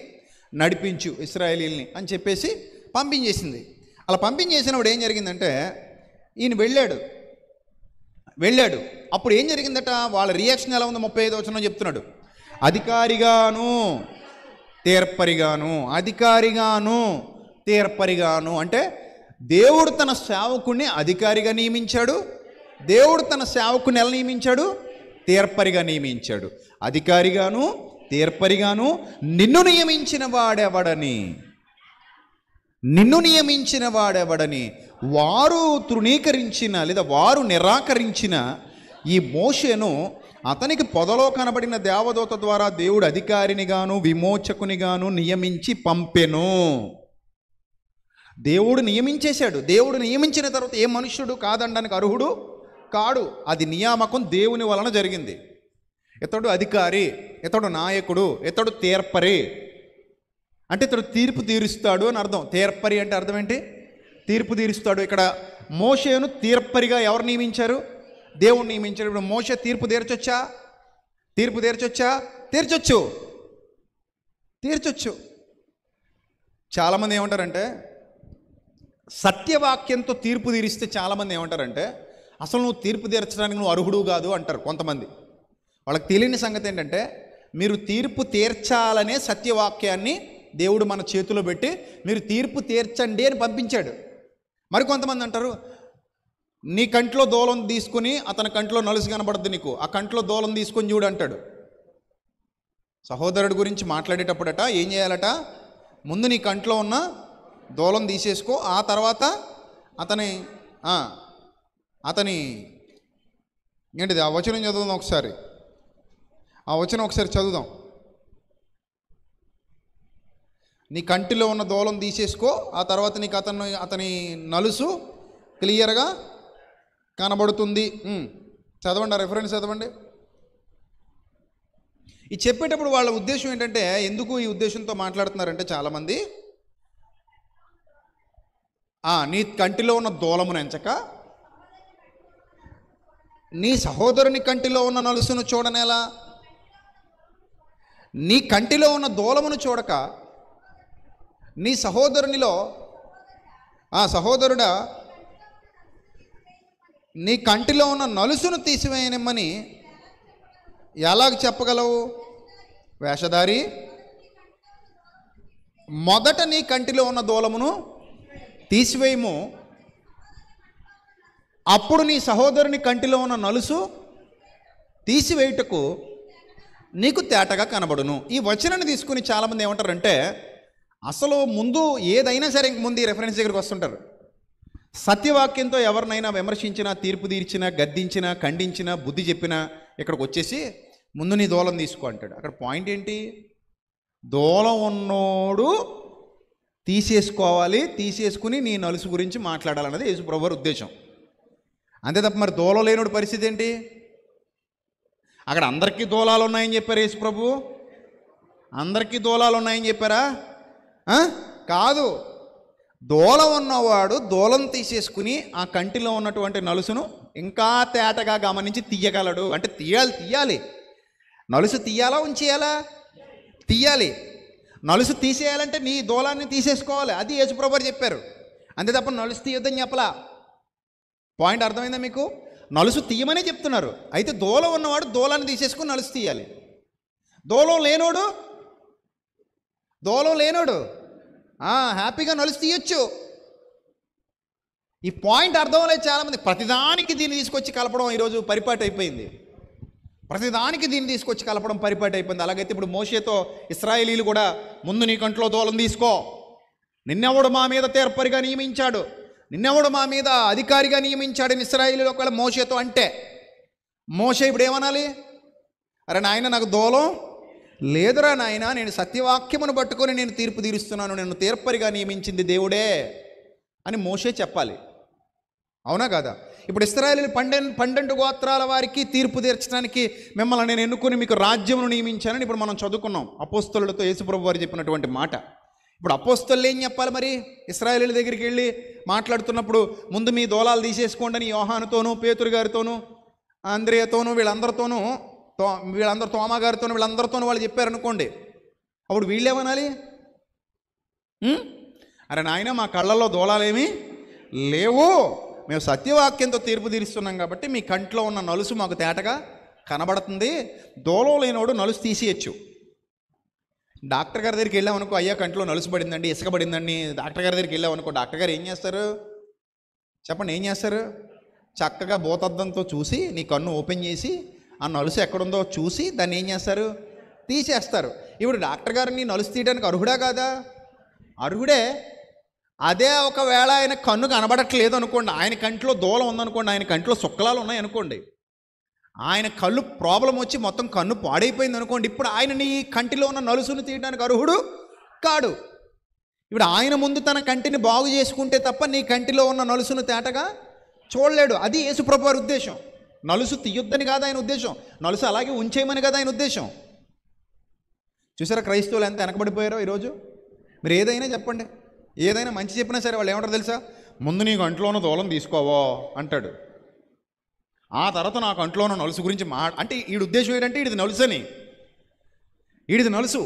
[SPEAKER 1] నడిపించు ఇశ్రాయేలీల్ని అని చెప్పేసి పంపించేసింది. అలా పంపించేసినప్పుడు ఏం జరిగిందంటే, ఈయన వెళ్ళాడు. అప్పుడు ఏం జరిగిందట? వాళ్ళ రియాక్షన్ ఎలా ఉందో 35వ వచనం చెప్తున్నాడు. అధికారిగాను తీర్పరిగాను అంటే దేవుడు తన సేవకుని అధికారిగా నియమించాడు. దేవుడు తన సేవకుని ఎలా నియమించాడు? తీర్పరిగా నియమించాడు. అధికారిగాను తీర్పరిగాను నిన్ను నియమించిన వాడెవడని వారు తృణీకరించిన లేదా వారు నిరాకరించిన ఈ మోషేను అతనికి పొదలో కనబడిన దేవదూత ద్వారా దేవుడు అధికారినిగాను విమోచకునిగాను నియమించి పంపెను. దేవుడు నియమించేశాడు. దేవుడు నియమించిన తర్వాత ఏ మనుష్యుడు కాదనడానికి అర్హుడు కాడు. అది నియామకం దేవుని వలన జరిగింది. ఇతడు అధికారి, ఇతడు నాయకుడు, ఇతడు తీర్పరి అంటే ఇతడు తీర్పు తీరుస్తాడు అని అర్థం. తీర్పరి అంటే అర్థం ఏంటి? తీర్పు తీరుస్తాడు. ఇక్కడ మోషేను తీర్పరిగా ఎవరు నియమించారు? దేవుడు నియమించాడు. ఇప్పుడు మోషే తీర్పు తీర్చొచ్చా? తీర్చొచ్చు. చాలామంది ఏమంటారంటే, సత్యవాక్యంతో తీర్పు తీరిస్తే చాలామంది ఏమంటారంటే, అసలు నువ్వు తీర్పు తీర్చడానికి నువ్వు అర్హుడు కాదు అంటారు కొంతమంది. వాళ్ళకి తెలియని సంగతి ఏంటంటే, మీరు తీర్పు తీర్చాలనే సత్యవాక్యాన్ని దేవుడు మన చేతిలో పెట్టి మీరు తీర్పు తీర్చండి అని పంపించాడు. మరి కొంతమంది అంటారు, నీ కంట్లో దూలం తీసుకుని అతని కంట్లో నలుసు కనబడుద్ది, నీకు ఆ కంట్లో దూలం తీసుకొని చూడు అంటాడు. సహోదరుడి గురించి మాట్లాడేటప్పుడట ఏం చేయాలట? ముందు నీ కంట్లో ఉన్న దూలం తీసేసుకో, ఆ తర్వాత అతని ఏంటిది ఆ వచనం చదువుదాం ఒకసారి. ఆ వచనం ఒకసారి చదువుదాం. నీ కంటిలో ఉన్న దూలం తీసేసుకో, ఆ తర్వాత నీకు అతని నలుసు క్లియర్గా కనబడుతుంది. చదవండి, ఆ రెఫరెన్స్ చదవండి. ఈ చెప్పేటప్పుడు వాళ్ళ ఉద్దేశం ఏంటంటే, ఎందుకు ఈ ఉద్దేశంతో మాట్లాడుతున్నారంటే చాలామంది, నీ కంటిలో ఉన్న దూలమును ఎంచక నీ సహోదరుని కంటిలో ఉన్న నలుసును చూడనేలా? నీ కంటిలో ఉన్న దూలమును చూడక నీ సహోదరునిలో సహోదరుడా నీ కంటిలో ఉన్న నలుసును తీసివేయనిమ్మని ఎలాగ చెప్పగలవు? వేషధారి, మొదట నీ కంటిలో ఉన్న దూలమును తీసివేయము, అప్పుడు నీ సహోదరుని కంటిలో ఉన్న నలుసు తీసివేయుటకు
[SPEAKER 2] నీకు తేటగా కనబడును. ఈ వచనాన్ని తీసుకుని చాలామంది ఏమంటారంటే, అసలు ముందు ఏదైనా సరే ఇంక ముందు ఈ రెఫరెన్స్ దగ్గరికి వస్తుంటారు. సత్యవాక్యంతో ఎవరినైనా విమర్శించినా, తీర్పు తీర్చినా, గద్దించినా, ఖండించినా, బుద్ధి చెప్పినా ఇక్కడికి వచ్చేసి ముందు నీ దూలం తీసుకో అంటాడు. అక్కడ పాయింట్ ఏంటి? దూలం ఉన్నోడు తీసేసుకోవాలి, తీసేసుకుని నీ నలుసు గురించి మాట్లాడాలన్నది యేసుప్రభు వారి ఉద్దేశం. అంతే తప్ప మరి దూలం లేనోడు పరిస్థితి ఏంటి? అక్కడ అందరికీ దూలాలు ఉన్నాయని చెప్పారు యేసుప్రభు? అందరికీ దూలాలు ఉన్నాయని చెప్పారా? కాదు. దూలం ఉన్నవాడు దూలం తీసేసుకుని ఆ కంటిలో ఉన్నటువంటి నలుసును ఇంకా తేటగా గమనించి తీయగలడు. అంటే తీయాలి. నలుసు తీయాలా ఉంచేయాలా? తీయాలి. నలుసు తీసేయాలంటే నీ దూలాన్ని తీసేసుకోవాలి. అది యేసుప్రభు వారు చెప్పారు. అంతే తప్ప నలుసు తీయొద్దని చెప్పలా. పాయింట్ అర్థమైందా మీకు? నలుసు తీయమనే చెప్తున్నారు. అయితే దూలం ఉన్నవాడు దూలాన్ని తీసేసుకుని నలుసు తీయాలి. దూలం లేనోడు హ్యాపీగా నలుసు తీయొచ్చు. ఈ పాయింట్ అర్థం లేదు చాలామంది. ప్రతిదానికి దీన్ని తీసుకొచ్చి కలపడం ఈరోజు పరిపాటి అయిపోయింది. అలాగైతే ఇప్పుడు మోషేతో ఇశ్రాయేలీలు కూడా ముందు నీ కంట్లో దూలం తీసుకో, నిన్నెవడు మా మీద తీర్పరిగా నియమించాడు, నిన్నెవడు మా మీద అధికారిగా నియమించాడని ఇశ్రాయేలీలు ఒకవేళ మోషేతో అంటే, మోషే ఇప్పుడు ఏమనాలి? అరే నాయన, నాకు దూలం లేదురా నాయన, నేను సత్యవాక్యమును పట్టుకొని నేను తీర్పు తీరుస్తున్నాను, నేను తీర్పరిగా నియమించింది దేవుడే అని మోషే చెప్పాలి. అవునా కాదా? ఇప్పుడు ఇశ్రాయేలీయులు 12 గోత్రాల వారికి తీర్పు తీర్చడానికి మిమ్మల్ని నేను ఎన్నుకొని మీకు రాజ్యమును నియమించానని ఇప్పుడు మనం చదువుకున్నాం. అపోస్తలులతో యేసుప్రభు వారు చెప్పినటువంటి మాట. ఇప్పుడు అపోస్తలు ఏం చెప్పాలి మరి? ఇశ్రాయేలీయుల దగ్గరికి వెళ్ళి మాట్లాడుతున్నప్పుడు ముందు మీ దూలాలు తీసేసుకోండి అని యోహానుతోనూ, పేతురు గారితోనూ, అంద్రియతోనూ, వీళ్ళందరూ తోమా గారితోనూ, వీళ్ళందరితోనూ వాళ్ళు చెప్పారనుకోండి. అప్పుడు వీళ్ళేమనాలి? అరే నాయన, మా కళ్ళల్లో దూలాలేమీ లేవు, మేము సత్యవాక్యంతో తీర్పు తీరుస్తున్నాం కాబట్టి మీ కంట్లో ఉన్న నలుసు మాకు తేటగా కనబడుతుంది. దూలం లేనోడు నలుసు తీసేయచ్చు. డాక్టర్ గారి దగ్గరికి వెళ్ళామనుకో, అయ్యా కంట్లో నలుసు పడిందండి, ఇసుక పడిందండి. డాక్టర్ గారి దగ్గరికి వెళ్ళామనుకో, డాక్టర్ గారు ఏం చేస్తారు చెప్పండి? ఏం చేస్తారు? చక్కగా భూతద్దంతో చూసి నీ కన్ను ఓపెన్ చేసి ఆ నలుసు ఎక్కడుందో చూసి దాన్ని ఏం చేస్తారు? తీసేస్తారు. ఇప్పుడు డాక్టర్ గారు నీ నలుసు తీయడానికి అర్హుడా కాదా? అర్హుడే. అదే ఒకవేళ ఆయన కన్ను కనబడట్లేదు అనుకోండి, ఆయన కంట్లో దూలం ఉందనుకోండి, ఆయన కంట్లో శుక్లాలు ఉన్నాయనుకోండి, ఆయన కళ్ళు ప్రాబ్లం వచ్చి మొత్తం కన్ను పాడైపోయింది అనుకోండి, ఇప్పుడు ఆయన నీ కంటిలో ఉన్న నలుసును తీయడానికి అర్హుడు కాడు. ఇప్పుడు ఆయన ముందు తన కంటిని బాగు చేసుకుంటే తప్ప నీ కంటిలో ఉన్న నలుసును తేటగా చూడలేడు. అది యేసుప్రభు వారి ఉద్దేశం. నలుసు తీయొద్దని కాదు ఆయన ఉద్దేశం, నలుసు అలాగే ఉంచేయమని కాదు ఆయన ఉద్దేశం. చూసారా క్రైస్తవులు ఎంత వెనకబడిపోయారో ఈరోజు? మీరు ఏదైనా చెప్పండి, ఏదైనా మంచి చెప్పినా సరే వాళ్ళు ఏమంటారు తెలుసా? ముందు నీ కంట్లో ఉన్న దూలం తీసుకోవో అంటాడు. ఆ తర్వాత నా కంట్లో ఉన్న నలుసు గురించి అంటే వీడి ఉద్దేశం ఏంటంటే వీడిది నలుసని, వీడిది నలుసు.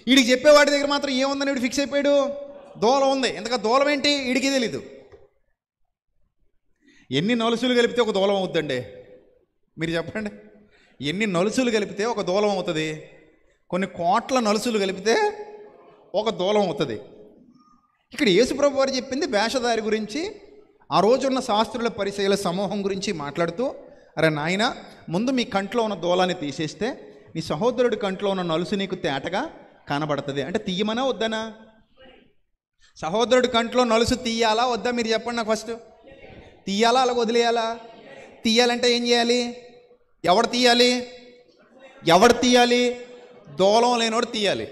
[SPEAKER 2] వీడికి చెప్పేవాడి దగ్గర మాత్రం ఏముందని వీడు ఫిక్స్ అయిపోయాడు, దూలం ఉంది. ఎంతగా దూలం ఏంటి వీడికి తెలీదు. ఎన్ని నలుసులు కలిపితే ఒక దూలం అవుతుందండి? మీరు చెప్పండి. ఎన్ని నలుసులు కలిపితే ఒక దూలం అవుతుంది? కొన్ని కోట్ల నలుసులు కలిపితే ఒక దూలం అవుతుంది. ఇక్కడ యేసుప్రభు వారు చెప్పింది వేషధారి గురించి, ఆ రోజున్న శాస్త్రుల పరిచయాల సమూహం గురించి మాట్లాడుతూ, అరే నాయన, ముందు మీ కంట్లో ఉన్న దూలాన్ని తీసేస్తే నీ సహోదరుడి కంట్లో ఉన్న నలుసు నీకు తేటగా కనబడుతుంది. అంటే తీయమనా వద్దనా? సహోదరుడి కంట్లో నలుసు తీయాలా వద్దా? మీరు చెప్పండి నాకు ఫస్ట్. తీయాలా అలా వదిలేయాలా? తీయాలంటే ఏం చేయాలి? ఎవడు తీయాలి? దూలం లేనోడు తీయాలి.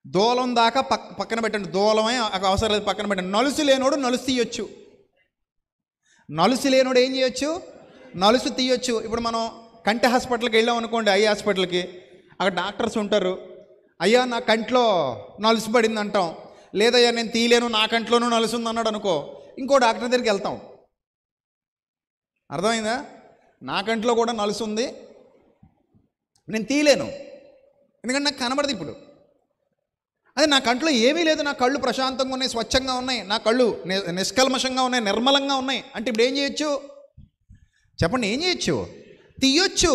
[SPEAKER 2] దూలం దాకా పక్కన పెట్టండి, దూలమే అవసరం లేదు, పక్కన పెట్టండి. నలుసు లేనోడు నలుసు తీయొచ్చు. నలుసు లేనోడు ఏం చేయొచ్చు? నలుసు తీయొచ్చు. ఇప్పుడు మనం కంటి హాస్పిటల్కి వెళ్ళాం అనుకోండి, ఐ హాస్పిటల్కి, అక్కడ డాక్టర్స్ ఉంటారు. అయ్యా నా కంట్లో నలుసు పడింది అంటాం. లేదయ్యా నేను తీయలేను, నా కంట్లోనూ నలుసు ఉంది అన్నాడు అనుకో, ఇంకో డాక్టర్ దగ్గరికి వెళ్తాం. అర్థమైందా? నా కంట్లో కూడా నలుసు ఉంది, నేను తీయలేను, ఎందుకంటే నాకు కనబడదు. ఇప్పుడు అదే నా కంట్లో ఏమీ లేదు, నా కళ్ళు ప్రశాంతంగా ఉన్నాయి, స్వచ్ఛంగా ఉన్నాయి, నా కళ్ళు నిష్కల్మషంగా ఉన్నాయి, నిర్మలంగా ఉన్నాయి అంటే ఇప్పుడు ఏం చేయొచ్చు చెప్పండి? ఏం చేయొచ్చు? తీయొచ్చు.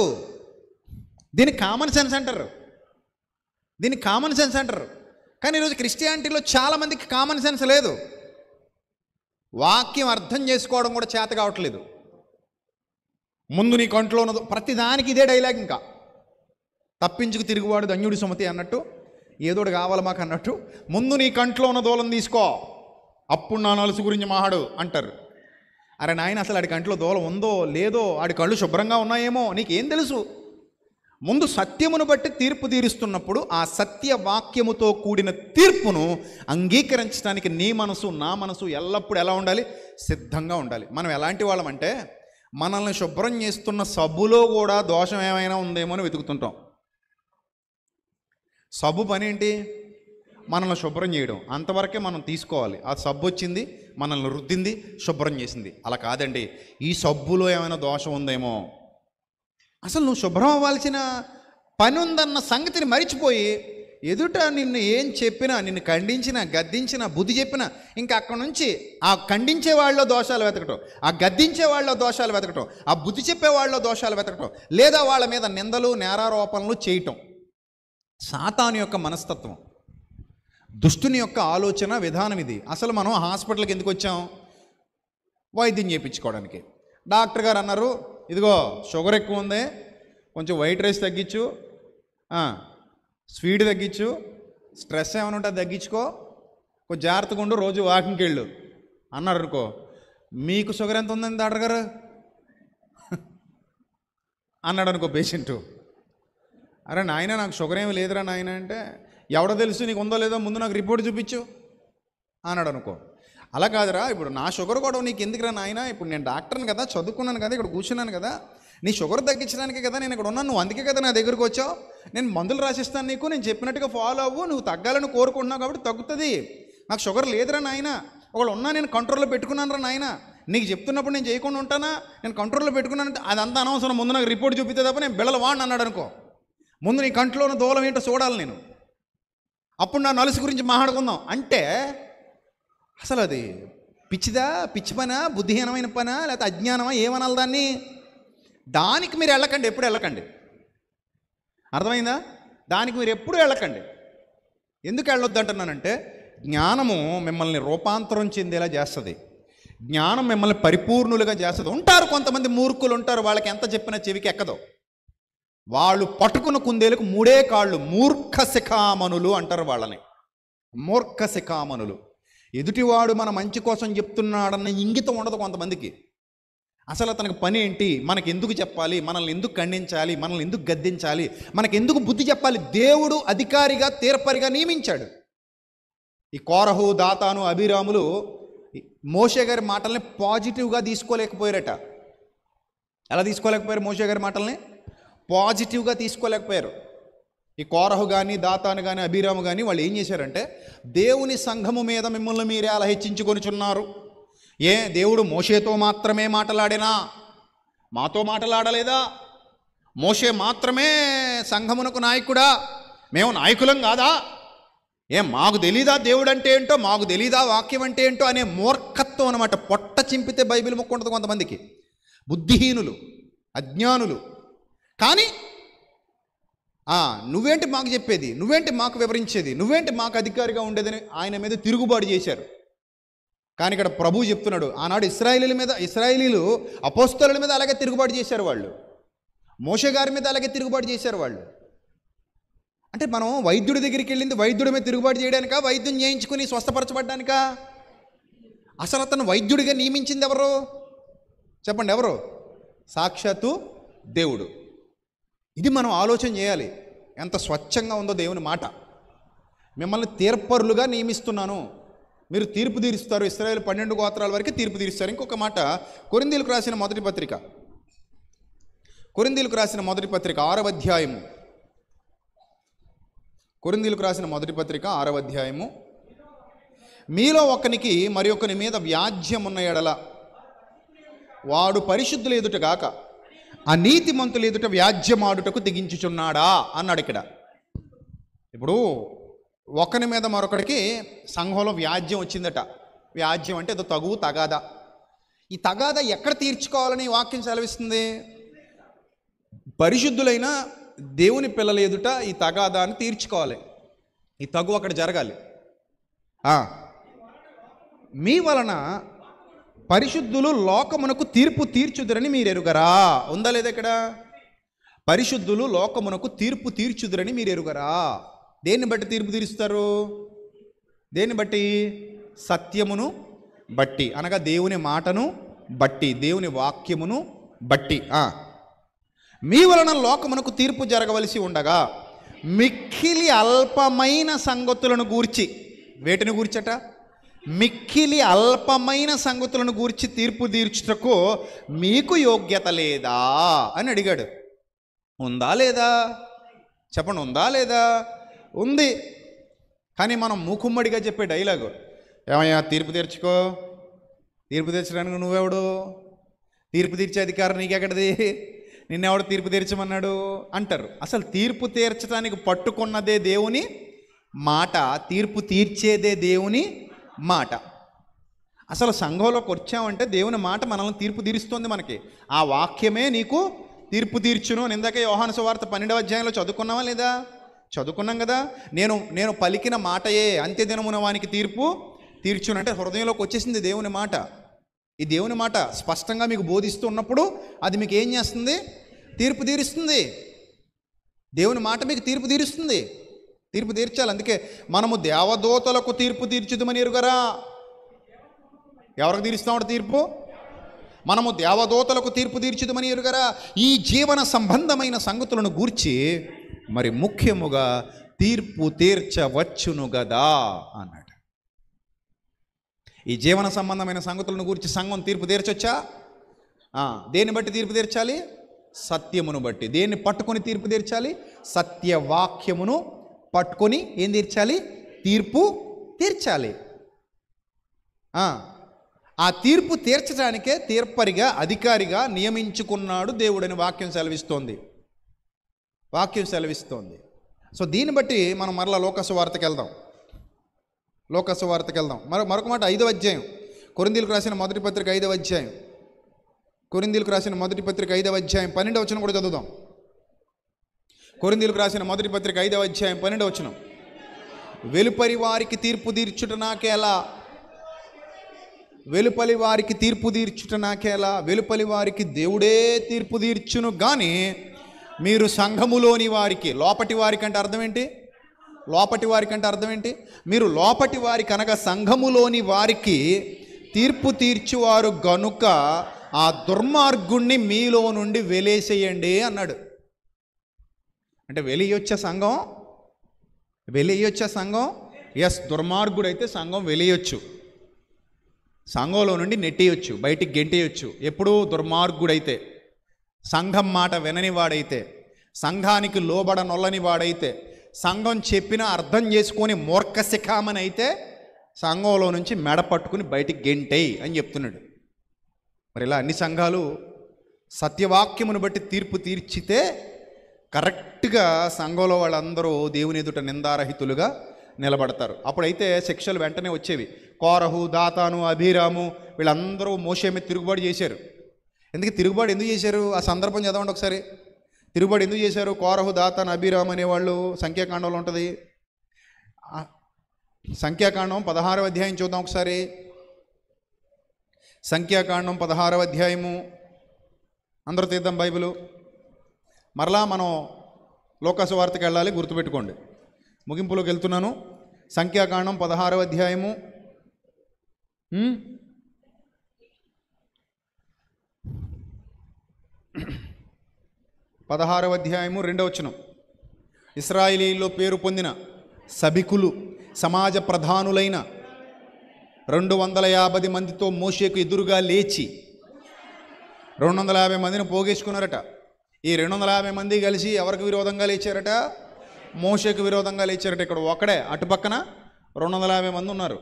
[SPEAKER 2] దీన్ని కామన్ సెన్స్ అంటారు. కానీ ఈరోజు క్రిస్టియానిటీలో చాలామందికి కామన్ సెన్స్ లేదు. వాక్యం అర్థం చేసుకోవడం కూడా చేత కావట్లేదు. ముందు నీ కంట్లో ఉన్నది ప్రతిదానికి ఇదే డైలాగ్. ఇంకా తప్పించుకు తిరుగువాడు ధన్యుడి సుమతి అన్నట్టు, ఏదోడు కావాలి మాకు అన్నట్టు, ముందు నీ కంట్లో ఉన్న దూలం తీసుకో, అప్పుడు నా నలుసు గురించి మాట్లాడు అంటారు. అరే నాయన, అసలు ఆడి కంట్లో దూలం ఉందో లేదో, ఆడి కళ్ళు శుభ్రంగా ఉన్నాయేమో నీకేం తెలుసు? ముందు సత్యమును బట్టి తీర్పు తీరుస్తున్నప్పుడు ఆ సత్య వాక్యముతో కూడిన తీర్పును అంగీకరించడానికి నీ మనసు నా మనసు ఎల్లప్పుడూ ఎలా ఉండాలి? సిద్ధంగా ఉండాలి. మనం ఎలాంటి వాళ్ళం అంటే, మనల్ని శుభ్రం చేస్తున్న సబ్బులో కూడా దోషం ఏమైనా ఉందేమో అని వెతుకుతుంటాం. సబ్బు పని ఏంటి? మనల్ని శుభ్రం చేయడం, అంతవరకే మనం తీసుకోవాలి. ఆ సబ్బు వచ్చింది, మనల్ని రుద్దింది, శుభ్రం చేసింది. అలా కాదండి, ఈ సబ్బులో ఏమైనా దోషం ఉందేమో, అసలు నువ్వు శుభ్రం అవ్వాల్సిన పని ఉందన్న సంగతిని మరిచిపోయి ఎదుట నిన్ను ఏం చెప్పినా, నిన్ను ఖండించినా, గద్దించినా, బుద్ధి చెప్పినా, ఇంకా అక్కడ నుంచి ఆ ఖండించే వాళ్ళలో దోషాలు వెతకటం, ఆ గద్దించే వాళ్ళలో దోషాలు వెతకటం, ఆ బుద్ధి చెప్పే వాళ్ళలో దోషాలు వెతకటం, లేదా వాళ్ళ మీద నిందలు నేరారోపణలు చేయటం సాతాను యొక్క మనస్తత్వం, దుష్టుని యొక్క ఆలోచన విధానం ఇది. అసలు మనం హాస్పిటల్కి ఎందుకు వచ్చాం? వైద్యం చేయించుకోవడానికి. డాక్టర్ గారు అన్నారు, ఇదిగో షుగర్ ఎక్కువ ఉంది, కొంచెం వైట్ రైస్ తగ్గించు, స్వీట్ తగ్గించు, స్ట్రెస్ ఏమైనా ఉంటే తగ్గించుకో, కొంచెం జాగ్రత్తగా ఉండు, రోజు వాకింగ్కి వెళ్ళు అన్నారు అనుకో. మీకు షుగర్ ఎంత ఉందండి డాక్టర్ గారు అన్నాడు అనుకో పేషెంటు. అరే నాయన, నాకు షుగర్ ఏమి లేదురా నాయన అంటే, ఎవడో తెలుసు నీకు ఉందో లేదో, ముందు నాకు రిపోర్ట్ చూపించు అన్నాడు అనుకో. అలా కాదురా, ఇప్పుడు నా షుగర్ కూడా నీకు ఎందుకురా నాయన, ఇప్పుడు నేను డాక్టర్ని కదా, చదువుకున్నాను కదా, ఇక్కడ కూర్చున్నాను కదా, నీ షుగర్ తగ్గించడానికి కదా నేను ఇక్కడ ఉన్నాను, నువ్వు అందుకే కదా నా దగ్గరకు వచ్చావు, నేను మందులు రాసిస్తాను నీకు, నేను చెప్పినట్టుగా ఫాలో అవ్వు, నువ్వు తగ్గాలని కోరుకుంటున్నావు కాబట్టి తగ్గుతుంది. నాకు షుగర్ లేదురా నాయన, ఒకళ్ళు ఉన్నా నేను కంట్రోల్లో పెట్టుకున్నాను రా నాయన, నీకు చెప్తున్నప్పుడు నేను చేయకుండా ఉంటానా, నేను కంట్రోల్లో పెట్టుకున్నానంటే అదంతా అనవసరం, ముందు నాకు రిపోర్ట్ చూపిస్తే తప్ప నేను బిళ్ళలు వాడిని అన్నాడు అనుకో. ముందు నీ కంట్లో ఉన్న దూలం ఏంటో చూడాలి నేను, అప్పుడు నా నలుసు గురించి మాట్లాడుకుందాం అంటే అసలు అది పిచ్చిదా, పిచ్చి పనా, బుద్ధిహీనమైన పనా, లేకపోతే అజ్ఞానమా, ఏమనాలి దాన్ని? దానికి మీరు వెళ్ళకండి, ఎప్పుడు వెళ్ళకండి. అర్థమైందా? దానికి మీరు ఎప్పుడు వెళ్ళకండి. ఎందుకు వెళ్ళొద్దు అంటున్నానంటే, జ్ఞానము మిమ్మల్ని రూపాంతరం చెందేలా చేస్తుంది, జ్ఞానం మిమ్మల్ని పరిపూర్ణులుగా చేస్తుంది. ఉంటారు కొంతమంది మూర్ఖులు ఉంటారు, వాళ్ళకి ఎంత చెప్పినా చెవికి ఎక్కదు, వాళ్ళు పట్టుకున్న కుందేలకు మూడే కాళ్ళు, మూర్ఖ శిఖామణులు అంటారు వాళ్ళని, మూర్ఖ శిఖామణులు. ఎదుటివాడు మన మంచి కోసం చెప్తున్నాడన్న ఇంగితం ఉండదు కొంతమందికి. అసలు అతనికి పని ఏంటి, మనకి ఎందుకు చెప్పాలి, మనల్ని ఎందుకు ఖండించాలి, మనల్ని ఎందుకు గద్దించాలి, మనకి ఎందుకు బుద్ధి చెప్పాలి? దేవుడు అధికారిగా తీర్పరిగా నియమించాడు. ఈ కోరహు, దాతాను, అభిరాములు మోషే గారి మాటల్ని పాజిటివ్గా తీసుకోలేకపోయారట. ఎలా తీసుకోలేకపోయారు? మోషే గారి మాటల్ని పాజిటివ్గా తీసుకోలేకపోయారు. ఈ కోరహు కానీ, దాతాను కానీ, అభిరాము కానీ వాళ్ళు ఏం చేశారంటే, దేవుని సంఘము మీద మిమ్మల్ని మీరే అలా హెచ్చించుకొనిచున్నారు. దేవుడు మోషేతో మాత్రమే మాట్లాడినా మాతో మాట్లాడలేదా? మోషే మాత్రమే సంఘమునకు నాయకుడా, మేము నాయకులం కాదా? మాకు తెలీదా దేవుడు అంటే ఏంటో, మాకు తెలీదా వాక్యం అంటే ఏంటో అనే మూర్ఖత్వం అనమాట. పొట్ట చింపితే బైబిల్ ముక్క ఉంటుంది కొంతమందికి. బుద్ధిహీనులు, అజ్ఞానులు. కానీ నువ్వేంటి మాకు చెప్పేది, నువ్వేంటి మాకు వివరించేది, నువ్వేంటి మాకు అధికారిగా ఉండేదని ఆయన మీద తిరుగుబాటు చేశారు. కానీ ఇక్కడ ప్రభువు చెప్తున్నాడు, ఆనాడు ఇశ్రాయేలీలు అపోస్తలుల మీద అలాగే తిరుగుబాటు చేశారు వాళ్ళు, మోషే గారి మీద అలాగే తిరుగుబాటు చేశారు వాళ్ళు. అంటే మనం వైద్యుడి దగ్గరికి వెళ్ళింది వైద్యుడి మీద తిరుగుబాటు చేయడానికా, వైద్యం చేయించుకుని స్వస్థపరచబడ్డానికా? అసలు అతను వైద్యుడిగా నియమించింది ఎవరు చెప్పండి? ఎవరు? సాక్షాత్తు దేవుడు. ఇది మనం ఆలోచన చేయాలి, ఎంత స్వచ్ఛంగా ఉందో దేవుని మాట. మిమ్మల్ని తీర్పరులుగా నియమిస్తున్నాను, మీరు తీర్పు తీరుస్తారు. ఇశ్రాయేలు 12 గోత్రాల వరకు తీర్పు తీరుస్తారు. ఇంకొక మాట, కొరింథీయులకు రాసిన మొదటి పత్రిక 6వ అధ్యాయము, కొరింథీయులకు రాసిన మొదటి పత్రిక 6వ అధ్యాయము. మీలో ఒకనికి మరి ఒకని మీద వ్యాజ్యం ఉన్న ఎడల వాడు పరిశుద్ధులు ఎదుటగాక అనీతిమంతులు ఎదుట వ్యాజ్యమాడుటకు తెగించుచున్నాడా అన్నాడు ఇక్కడ. ఇప్పుడు ఒకని మీద మరొకడికి సంఘంలో వ్యాజ్యం వచ్చిందట. వ్యాజ్యం అంటే ఏదో తగువు, తగాదా. ఈ తగాదా ఎక్కడ తీర్చుకోవాలని వాక్యం సెలవిస్తుంది? పరిశుద్ధులైన దేవుని పిల్లల ఎదుట ఈ తగాదాన్ని తీర్చుకోవాలి, ఈ తగువు అక్కడ జరగాలి. మీ వలన పరిశుద్ధులు లోకమునకు తీర్పు తీర్చుదురని మీరు ఎరుగరా? ఉందా లేదా ఇక్కడ? పరిశుద్ధులు లోకమునకు తీర్పు తీర్చుదురని మీరు ఎరుగరా. దేన్ని బట్టి తీర్పు తీరుస్తారు? దేన్ని బట్టి? సత్యమును బట్టి, అనగా దేవుని మాటను బట్టి, దేవుని వాక్యమును బట్టి. మీ వలన లోకమునకు తీర్పు జరగవలసి ఉండగా మిక్కిలి అల్పమైన సంగతులను గూర్చి, వేటిని గూర్చట? మిక్కిలి అల్పమైన సంగతులను గూర్చి తీర్పు తీర్చుటకు మీకు యోగ్యత లేదా అని అడిగాడు. ఉందా లేదా? చెప్పండి, ఉందా లేదా? ఉంది. కానీ మనం మూకుమ్మడిగా చెప్పే డైలాగు, ఏమయ్యా తీర్పు తీర్చుకో, తీర్పు తీర్చడానికి నువ్వెవడు? తీర్పు తీర్చే అధికారం నీకెక్కడిది? నిన్నెవడు తీర్పు తీర్చమన్నాడు అంటారు. అసలు తీర్పు తీర్చడానికి పట్టుకున్నదే దేవుని మాట, తీర్పు తీర్చేదే దేవుని మాట. అసలు సంఘంలోకి వచ్చామంటే దేవుని మాట మనల్ని తీర్పు తీరుస్తుంది. మనకి ఆ వాక్యమే నీకు తీర్పు తీర్చును. ఇందాక యోహాను సువార్త 12వ అధ్యాయంలో చదువుకున్నావా లేదా? చదువుకున్నాం కదా. నేను పలికిన మాటయే అంత్యదినమున వానికి తీర్పు తీర్చును అంటే హృదయంలోకి వచ్చేసింది దేవుని మాట. ఈ దేవుని మాట స్పష్టంగా మీకు బోధిస్తూ ఉన్నప్పుడు అది మీకు ఏం చేస్తుంది? తీర్పు తీరుస్తుంది. దేవుని మాట మీకు తీర్పు తీరుస్తుంది. తీర్పు తీర్చాలి. అందుకే మనము దేవదూతలకు తీర్పు తీర్చుదమని ఎరుగరా. ఎవరికి తీరుస్తామట తీర్పు? మనము దేవదూతలకు తీర్పు తీర్చుదమని ఎరుగరా. ఈ జీవన సంబంధమైన సంగతులను గూర్చి మరి ముఖ్యముగా తీర్పు తీర్చవచ్చును గదా అన్నాడు. ఈ జీవన సంబంధమైన సంగతులను గురించి సంఘం తీర్పు తీర్చొచ్చా? దేన్ని బట్టి తీర్పు తీర్చాలి? సత్యమును బట్టి. దేన్ని పట్టుకొని తీర్పు తీర్చాలి? సత్యవాక్యమును పట్టుకొని ఏం తీర్చాలి? తీర్పు తీర్చాలి. ఆ తీర్పు తీర్చడానికే తీర్పరిగా, అధికారిగా నియమించుకున్నాడు దేవుడని వాక్యం సెలవిస్తోంది. వాక్యం సెలవిస్తోంది. సో దీన్ని బట్టి మనం మరలా లోకసువార్తకి వెళ్దాం. మరొక మాట 5వ అధ్యాయం, కొరింథీయులకు రాసిన మొదటి పత్రిక 5వ అధ్యాయం, కొరింథీయులకు రాసిన మొదటి పత్రిక 5వ అధ్యాయం 12వ వచనం కూడా చదువుదాం. కొరింథీయులకు రాసిన మొదటి పత్రిక 5వ అధ్యాయం 12వ వచనం. వెలుపలి వారికి తీర్పు తీర్చుట నాకేలా, వెలుపలి వారికి తీర్పు తీర్చుట నాకేలా, వెలుపలి వారికి దేవుడే తీర్పు తీర్చును గాని మీరు సంఘములోని వారికి, లోపటి వారికి అంటే అర్థం ఏంటి? లోపటి వారికి అంటే అర్థం ఏంటి? మీరు లోపటి వారికి అనగా సంఘములోని వారికి తీర్పు తీర్చువారు గనుక ఆ దుర్మార్గుణ్ణి మీలో నుండి వెలేసేయండి అన్నాడు. అంటే వెలియొచ్చే సంఘం, వెలియొచ్చే సంఘం. ఎస్, దుర్మార్గుడైతే సంఘం వెలియొచ్చు, సంఘంలో నుండి నెట్టేయొచ్చు, బయటికి గెంటేయొచ్చు. ఎప్పుడూ దుర్మార్గుడైతే, సంఘం మాట వినని వాడైతే, సంఘానికి లోబడనొల్లని వాడైతే, సంఘం చెప్పినా అర్థం చేసుకొని మూర్ఖ శిఖామని అయితే సంఘంలో నుంచి మెడ పట్టుకుని బయటికి గెంటేయి అని చెప్తున్నాడు. మరి ఇలా అన్ని సంఘాలు సత్యవాక్యమును బట్టి తీర్పు తీర్చితే కరెక్ట్గా సంఘంలో వాళ్ళందరూ దేవుని ఎదుట నిందారహితులుగా నిలబడతారు. అప్పుడైతే శిక్షలు వెంటనే వచ్చేవి. కోరహు, దాతాను, అభిరాము వీళ్ళందరూ మోషే మీద తిరుగుబాటు చేశారు. తిరుగుబాటు ఎందుకు చేశారు? ఆ సందర్భం చదవండి ఒకసారి. తిరుగుబాటు ఎందుకు చేశారు? కోరహు, దాతాను, అభిరామ్ అనేవాళ్ళు. సంఖ్యాకాండంలో ఉంటుంది. సంఖ్యాకాండం 16వ అధ్యాయం చూద్దాం ఒకసారి. సంఖ్యాకాండం 16వ అధ్యాయము. అందరూ తీద్దాం బైబిలు. మరలా మనం లోకసువార్తకి వెళ్ళాలి, గుర్తుపెట్టుకోండి. ముగింపులోకి వెళ్తున్నాను. సంఖ్యాకాండం 16వ అధ్యాయము. 16వ అధ్యాయము 2వ వచనం. ఇశ్రాయేలీయుల్లో పేరు పొందిన సభికులు, సమాజ ప్రధానులైన 250 మందితో మోషేకు ఎదురుగా లేచి 250 మందిని పోగేసుకున్నారట. ఈ 250 మంది కలిసి ఎవరికి విరోధంగా లేచారట? మోషేకు విరోధంగా లేచారట. ఇక్కడ ఒకడే, అటుపక్కన 250 మంది ఉన్నారు.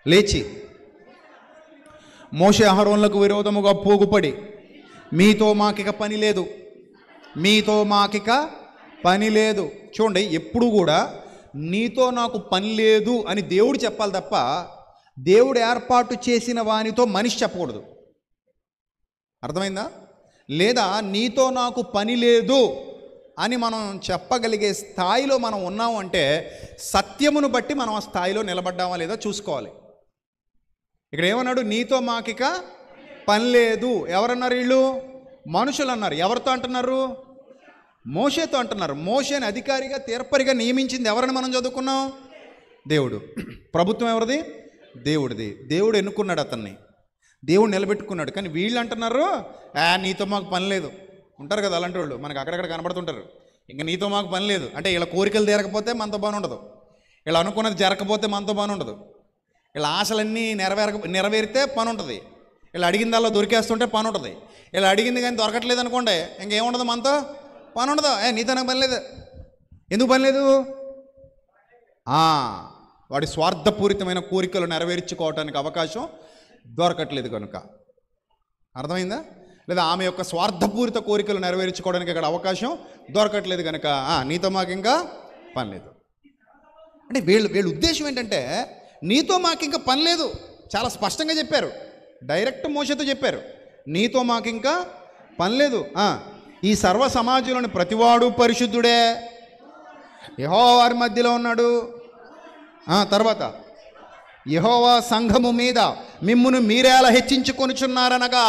[SPEAKER 2] లేచి మోషే అహరోనులకు విరోధముగా పోగుపడి, మీతో మాకిక పని లేదు, మీతో మాకిక పని లేదు. చూడండి, ఎప్పుడు కూడా నీతో నాకు పని లేదు అని దేవుడు చెప్పాలి తప్ప దేవుడు ఏర్పాటు చేసిన వానితో మనిషి చెప్పకూడదు. అర్థమైందా? లేదా నీతో నాకు పని లేదు అని మనం చెప్పగలిగే స్థాయిలో మనం ఉన్నాము అంటే సత్యమును బట్టి మనం ఆ స్థాయిలో నిలబడ్డామా లేదా చూసుకోవాలి. ఇక్కడ ఏమన్నాడు? నీతో మాకిక పని లేదు. ఎవరన్నారు వీళ్ళు? మనుషులు అన్నారు. ఎవరితో అంటున్నారు? మోషేతో అంటున్నారు. మోషేని అధికారిగా తీర్పరిగా నియమించింది ఎవరని మనం చదువుకున్నాం? దేవుడు. ప్రభుత్వం ఎవరిది? దేవుడిది. దేవుడు ఎన్నుకున్నాడు అతన్ని, దేవుడు నిలబెట్టుకున్నాడు. కానీ వీళ్ళు అంటున్నారు, నీతో మాకు పని లేదు. ఉంటారు కదా అలాంటి వాళ్ళు, మనకు అక్కడక్కడ కనబడుతుంటారు. ఇంకా నీతో మాకు పని లేదు అంటే వీళ్ళ కోరికలు తీరకపోతే మనతో పని ఉండదు, వీళ్ళు అనుకున్నది జరగకపోతే మనతో పని ఉండదు, వీళ్ళ ఆశలన్నీ నెరవేరితే పని ఉంటుంది, వీళ్ళు అడిగిందల్లా దొరికేస్తుంటే పని ఉంటుంది. వీళ్ళు అడిగింది కానీ దొరకట్లేదు అనుకోండి, ఇంకేముండదు, మనతో పని ఉండదు. నీతో నాకు పని లేదు. ఎందుకు పని లేదు? వాడి స్వార్థపూరితమైన కోరికలు నెరవేర్చుకోవటానికి అవకాశం దొరకట్లేదు కనుక. అర్థమైందా? లేదా ఆమె యొక్క స్వార్థపూరిత కోరికలు నెరవేర్చుకోవడానికి ఇక్కడ అవకాశం దొరకట్లేదు కనుక నీతో మాకు ఇంకా పని లేదు. అంటే వీళ్ళ ఉద్దేశం ఏంటంటే నీతో మాకు ఇంకా పని లేదు. చాలా స్పష్టంగా చెప్పారు, డైరెక్ట్ మోషేతో చెప్పారు, నీతో మాకు ఇంకా పని లేదు. ఈ సర్వ సమాజంలోని ప్రతివాడు పరిశుద్ధుడే, యెహోవా వారి మధ్యలో ఉన్నాడు. తర్వాత యెహోవా సంఘము మీద మిమ్మును మీరేలా హెచ్చించుకొనుచున్నారనగా.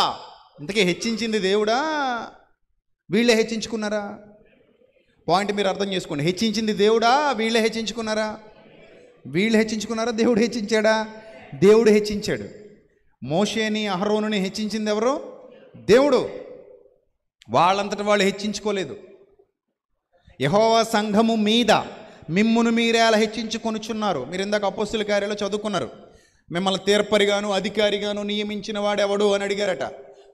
[SPEAKER 2] ఇంతకీ హెచ్చించింది దేవుడా, వీళ్ళే హెచ్చించుకున్నారా? పాయింట్ మీరు అర్థం చేసుకోండి. హెచ్చించింది దేవుడా, వీళ్ళే హెచ్చించుకున్నారా? వీళ్ళు హెచ్చించుకున్నారా, దేవుడు హెచ్చించాడా? దేవుడు హెచ్చించాడు. మోషేని అహరోనుని హెచ్చించింది ఎవరు? దేవుడు. వాళ్ళంతట వాళ్ళు హెచ్చించుకోలేదు. యెహోవా సంఘము మీద మిమ్మును మీరేలా హెచ్చించుకొనుచున్నారు. మీరు ఇందాక అపోస్తుల కార్యాలో చదువుకున్నారు, మిమ్మల్ని తీర్పరిగాను అధికారిగాను నియమించిన వాడెవడు అని అడిగారట.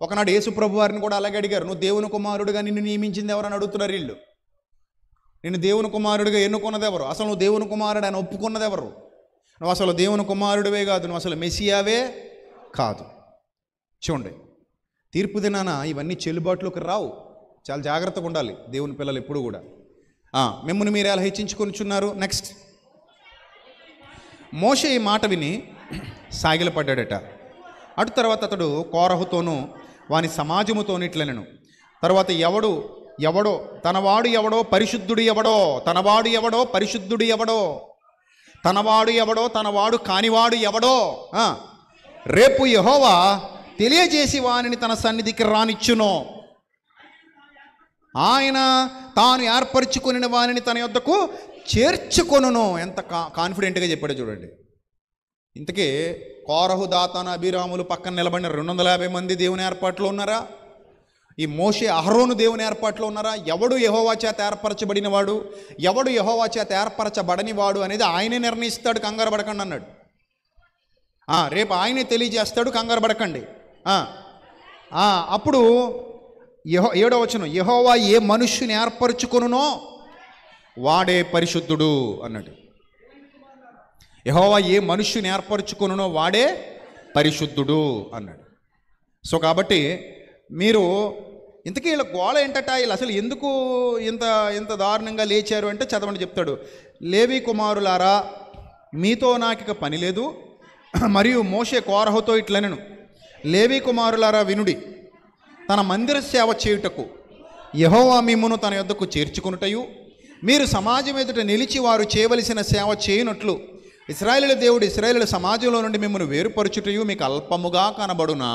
[SPEAKER 2] ఒకనాడు యేసు ప్రభు వారిని కూడా అలాగే అడిగారు, నువ్వు దేవుని కుమారుడుగా నిన్ను నియమించింది ఎవరని అడుగుతున్నారు వీళ్ళు. నిన్ను దేవుని కుమారుడిగా ఎన్నుకున్నది ఎవరు? అసలు నువ్వు దేవుని కుమారుడు అని ఒప్పుకున్నది ఎవరు? నువ్వు అసలు దేవుని కుమారుడివే కాదు, నువ్వు అసలు మెస్సియావే కాదు. చూడండి, తీర్పు దినాన ఇవన్నీ చెల్లుబాటులోకి రావు. చాలా జాగ్రత్తగా ఉండాలి దేవుని పిల్లలు ఎప్పుడు కూడా. మిమ్మల్ని మీరు ఎలా హెచ్చించుకొనిచున్నారు. నెక్స్ట్, మోషే ఈ మాట విని సాగిలపడ్డాడట. అటు తర్వాత అతడు కోరహుతోనూ వాని సమాజముతోనిట్లనెను. తర్వాత ఎవడో తనవాడు ఎవడో పరిశుద్ధుడు ఎవడో, తనవాడు ఎవడో పరిశుద్ధుడు ఎవడో, తనవాడు ఎవడో తనవాడు కానివాడు ఎవడో రేపు యెహోవా తెలియజేసి వానిని తన సన్నిధికి రానిచ్చును. ఆయన తాను ఏర్పరచుకొనిన వానిని తన యొద్దకు చేర్చుకొనును. ఎంత కాన్ఫిడెంట్గా చెప్పాడు చూడండి. ఇంతకీ కోరహు, దాతాను, అభిరాములు పక్కన నిలబడిన 250 మంది దేవుని ఏర్పాట్లో ఉన్నారా? ఈ మోషే అహరోను దేవుని ఏర్పాట్లో ఉన్నారా? ఎవడు యెహోవా చేత ఏర్పరచబడిన వాడు, ఎవడు యెహోవా చేత ఏర్పరచబడని వాడు అనేది ఆయనే నిర్ణయిస్తాడు, కంగారు పడకండి అన్నాడు. రేపు ఆయనే తెలియజేస్తాడు, కంగారు పడకండి. అప్పుడు 7వ వచనం, యెహోవా ఏ మనుష్యుని ఏర్పరచుకొనునో వాడే పరిశుద్ధుడు అన్నాడు. యెహోవా ఏ మనుష్యుని ఏర్పరచుకొనునో వాడే పరిశుద్ధుడు అన్నాడు. సో కాబట్టి మీరు ఇంతకీ వీళ్ళ గోళ ఏంటట, వీళ్ళు అసలు ఎందుకు ఇంత దారుణంగా లేచారు అంటే చదవండి, చెప్తాడు. లేవి కుమారులారా, మీతో నాకిక పని లేదు. మరియు మోషే కోరహుతో ఇట్లనెను, లేవి కుమారులారా వినుడి, తన మందిర సేవ చేయుటకు యెహోవా మిమ్మును తన యొద్దకు చేర్చుకొనుటయు, మీరు సమాజం ఎదుట నిలిచి వారు చేయవలసిన సేవ చేయనట్లు ఇశ్రాయేలు దేవుడు ఇశ్రాయేలు సమాజంలో నుండి మిమ్మల్ని వేరుపరచుటయు మీకు అల్పముగా కనబడునా.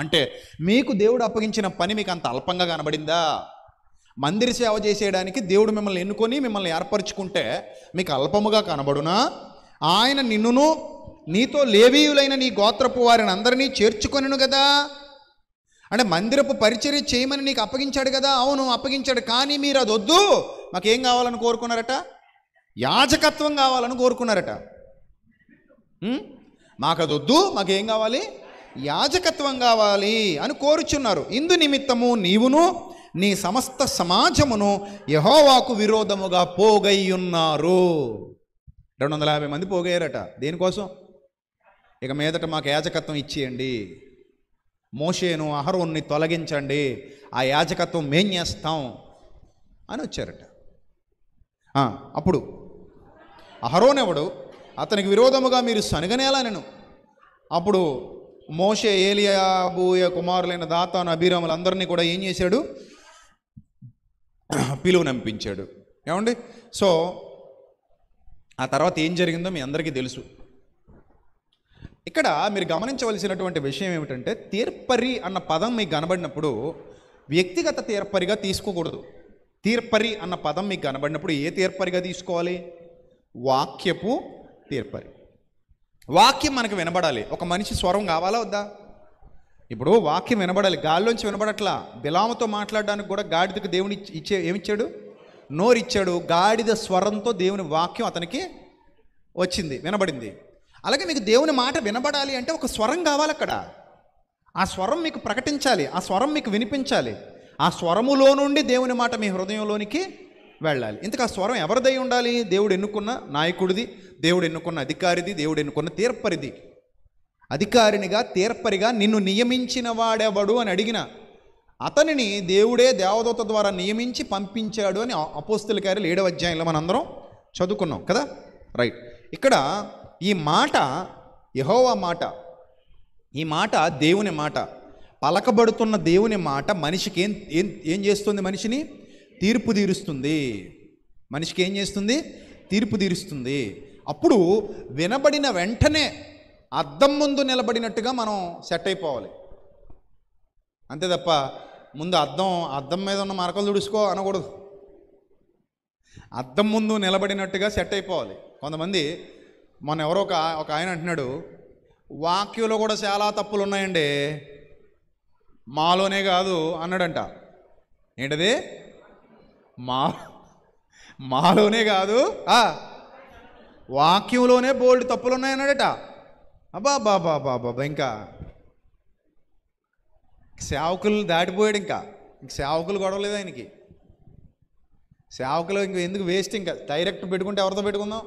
[SPEAKER 2] అంటే మీకు దేవుడు అప్పగించిన పని మీకు అంత అల్పంగా కనబడిందా? మందిర సేవ చేసేయడానికి దేవుడు మిమ్మల్ని ఎన్నుకొని మిమ్మల్ని ఏర్పరచుకుంటే మీకు అల్పముగా కనబడునా? ఆయన నిన్నును నీతో లేవీయులైన నీ గోత్రపు వారిని అందరినీ చేర్చుకొనెను కదా. అంటే మందిరపు పరిచర్య చేయమని నీకు అప్పగించాడు కదా. అవును, అప్పగించాడు. కానీ మీరు అది వద్దు, మాకేం కావాలని కోరుకున్నారట? యాజకత్వం కావాలని కోరుకున్నారట. మాకు అది వద్దు, మాకేం కావాలి? యాజకత్వం కావాలి అని కోరుచున్నారు. ఇందు నిమిత్తము నీవును నీ సమస్త సమాజమును యెహోవాకు విరోధముగా పోగయ్యున్నారు. 250 మంది పోగయ్యారట. దేనికోసం? ఇక మీదట మాకు యాజకత్వం ఇచ్చేయండి, మోషేను అహరోన్ని తొలగించండి, ఆ యాజకత్వం మేం చేస్తాం అని వచ్చారట. అప్పుడు అహరోనెవడు, అతనికి విరోధముగా మీరు సనగనేలానెను. అప్పుడు మోషే ఏలియాబు కుమారులైన దాతాను, అభిరాములు అందరినీ కూడా ఏం చేశాడు? పిలువనంపించాడు. ఏమండి? సో ఆ తర్వాత ఏం జరిగిందో మీ అందరికీ తెలుసు. ఇక్కడ మీరు గమనించవలసినటువంటి విషయం ఏమిటంటే, తీర్పరి అన్న పదం మీకు కనబడినప్పుడు వ్యక్తిగత తీర్పరిగా తీసుకోకూడదు. తీర్పరి అన్న పదం మీకు కనబడినప్పుడు ఏ తీర్పరిగా తీసుకోవాలి? వాక్యపు తీర్పరి. వాక్యం మనకు వినబడాలి. ఒక మనిషి స్వరం కావాలా వద్దా? ఇప్పుడు వాక్యం వినబడాలి. గాల్లోంచి వినబడట్లా. బిలాముతో మాట్లాడడానికి కూడా గాడిదకు దేవుని ఏమిచ్చాడు? నోరిచ్చాడు. గాడిద స్వరంతో దేవుని వాక్యం అతనికి వచ్చింది, వినబడింది. అలాగే మీకు దేవుని మాట వినబడాలి అంటే ఒక స్వరం కావాలి అక్కడ. ఆ స్వరం మీకు ప్రకటించాలి, ఆ స్వరం మీకు వినిపించాలి. ఆ స్వరములో నుండి దేవుని మాట మీ హృదయంలోనికి వెళ్ళాలి. ఇంతకు ఆ స్వరం ఎవరిదై ఉండాలి? దేవుడు ఎన్నుకున్న నాయకుడిది, దేవుడు ఎన్నుకున్న అధికారిది, దేవుడు ఎన్నుకున్న తీర్పరిది. అధికారినిగా తీర్పరిగా నిన్ను నియమించిన వాడెవడు అని అడిగిన అతనిని దేవుడే దేవదూత ద్వారా నియమించి పంపించాడు అని అపోస్తలుల కార్యాలు 7వ అధ్యాయంలో మనందరం చదువుకున్నాం కదా. రైట్. ఇక్కడ ఈ మాట యెహోవా మాట, ఈ మాట దేవుని మాట, పలకబడుతున్న దేవుని మాట మనిషికి ఏం చేస్తుంది? మనిషిని తీర్పు తీరుస్తుంది. మనిషికి ఏం చేస్తుంది? తీర్పు తీరుస్తుంది. అప్పుడు వినబడిన వెంటనే అద్దం ముందు నిలబడినట్టుగా మనం సెట్ అయిపోవాలి. అంతే తప్ప ముందు అద్దం మీద ఉన్న మరకలు తుడుచుకో అనకూడదు. అద్దం ముందు నిలబడినట్టుగా సెట్ అయిపోవాలి. కొంతమంది మొన్న ఎవరో ఒక ఆయన అంటున్నాడు, వాక్యంలో కూడా చాలా తప్పులు ఉన్నాయండి, మాలోనే కాదు అన్నాడంట. ఏంటది? మాలోనే కాదు, వాక్యంలోనే బోల్డ్ తప్పులు ఉన్నాయన్నాడట. అబ్బా బాబా బాబా, ఇంకా సేవకులు దాటిపోయాడు. ఇంకా సేవకులు గొడవలేదు ఆయనకి. సేవకులు ఇంక ఎందుకు వేస్ట్? ఇంకా డైరెక్ట్ పెట్టుకుంటే ఎవరితో పెట్టుకుందాం?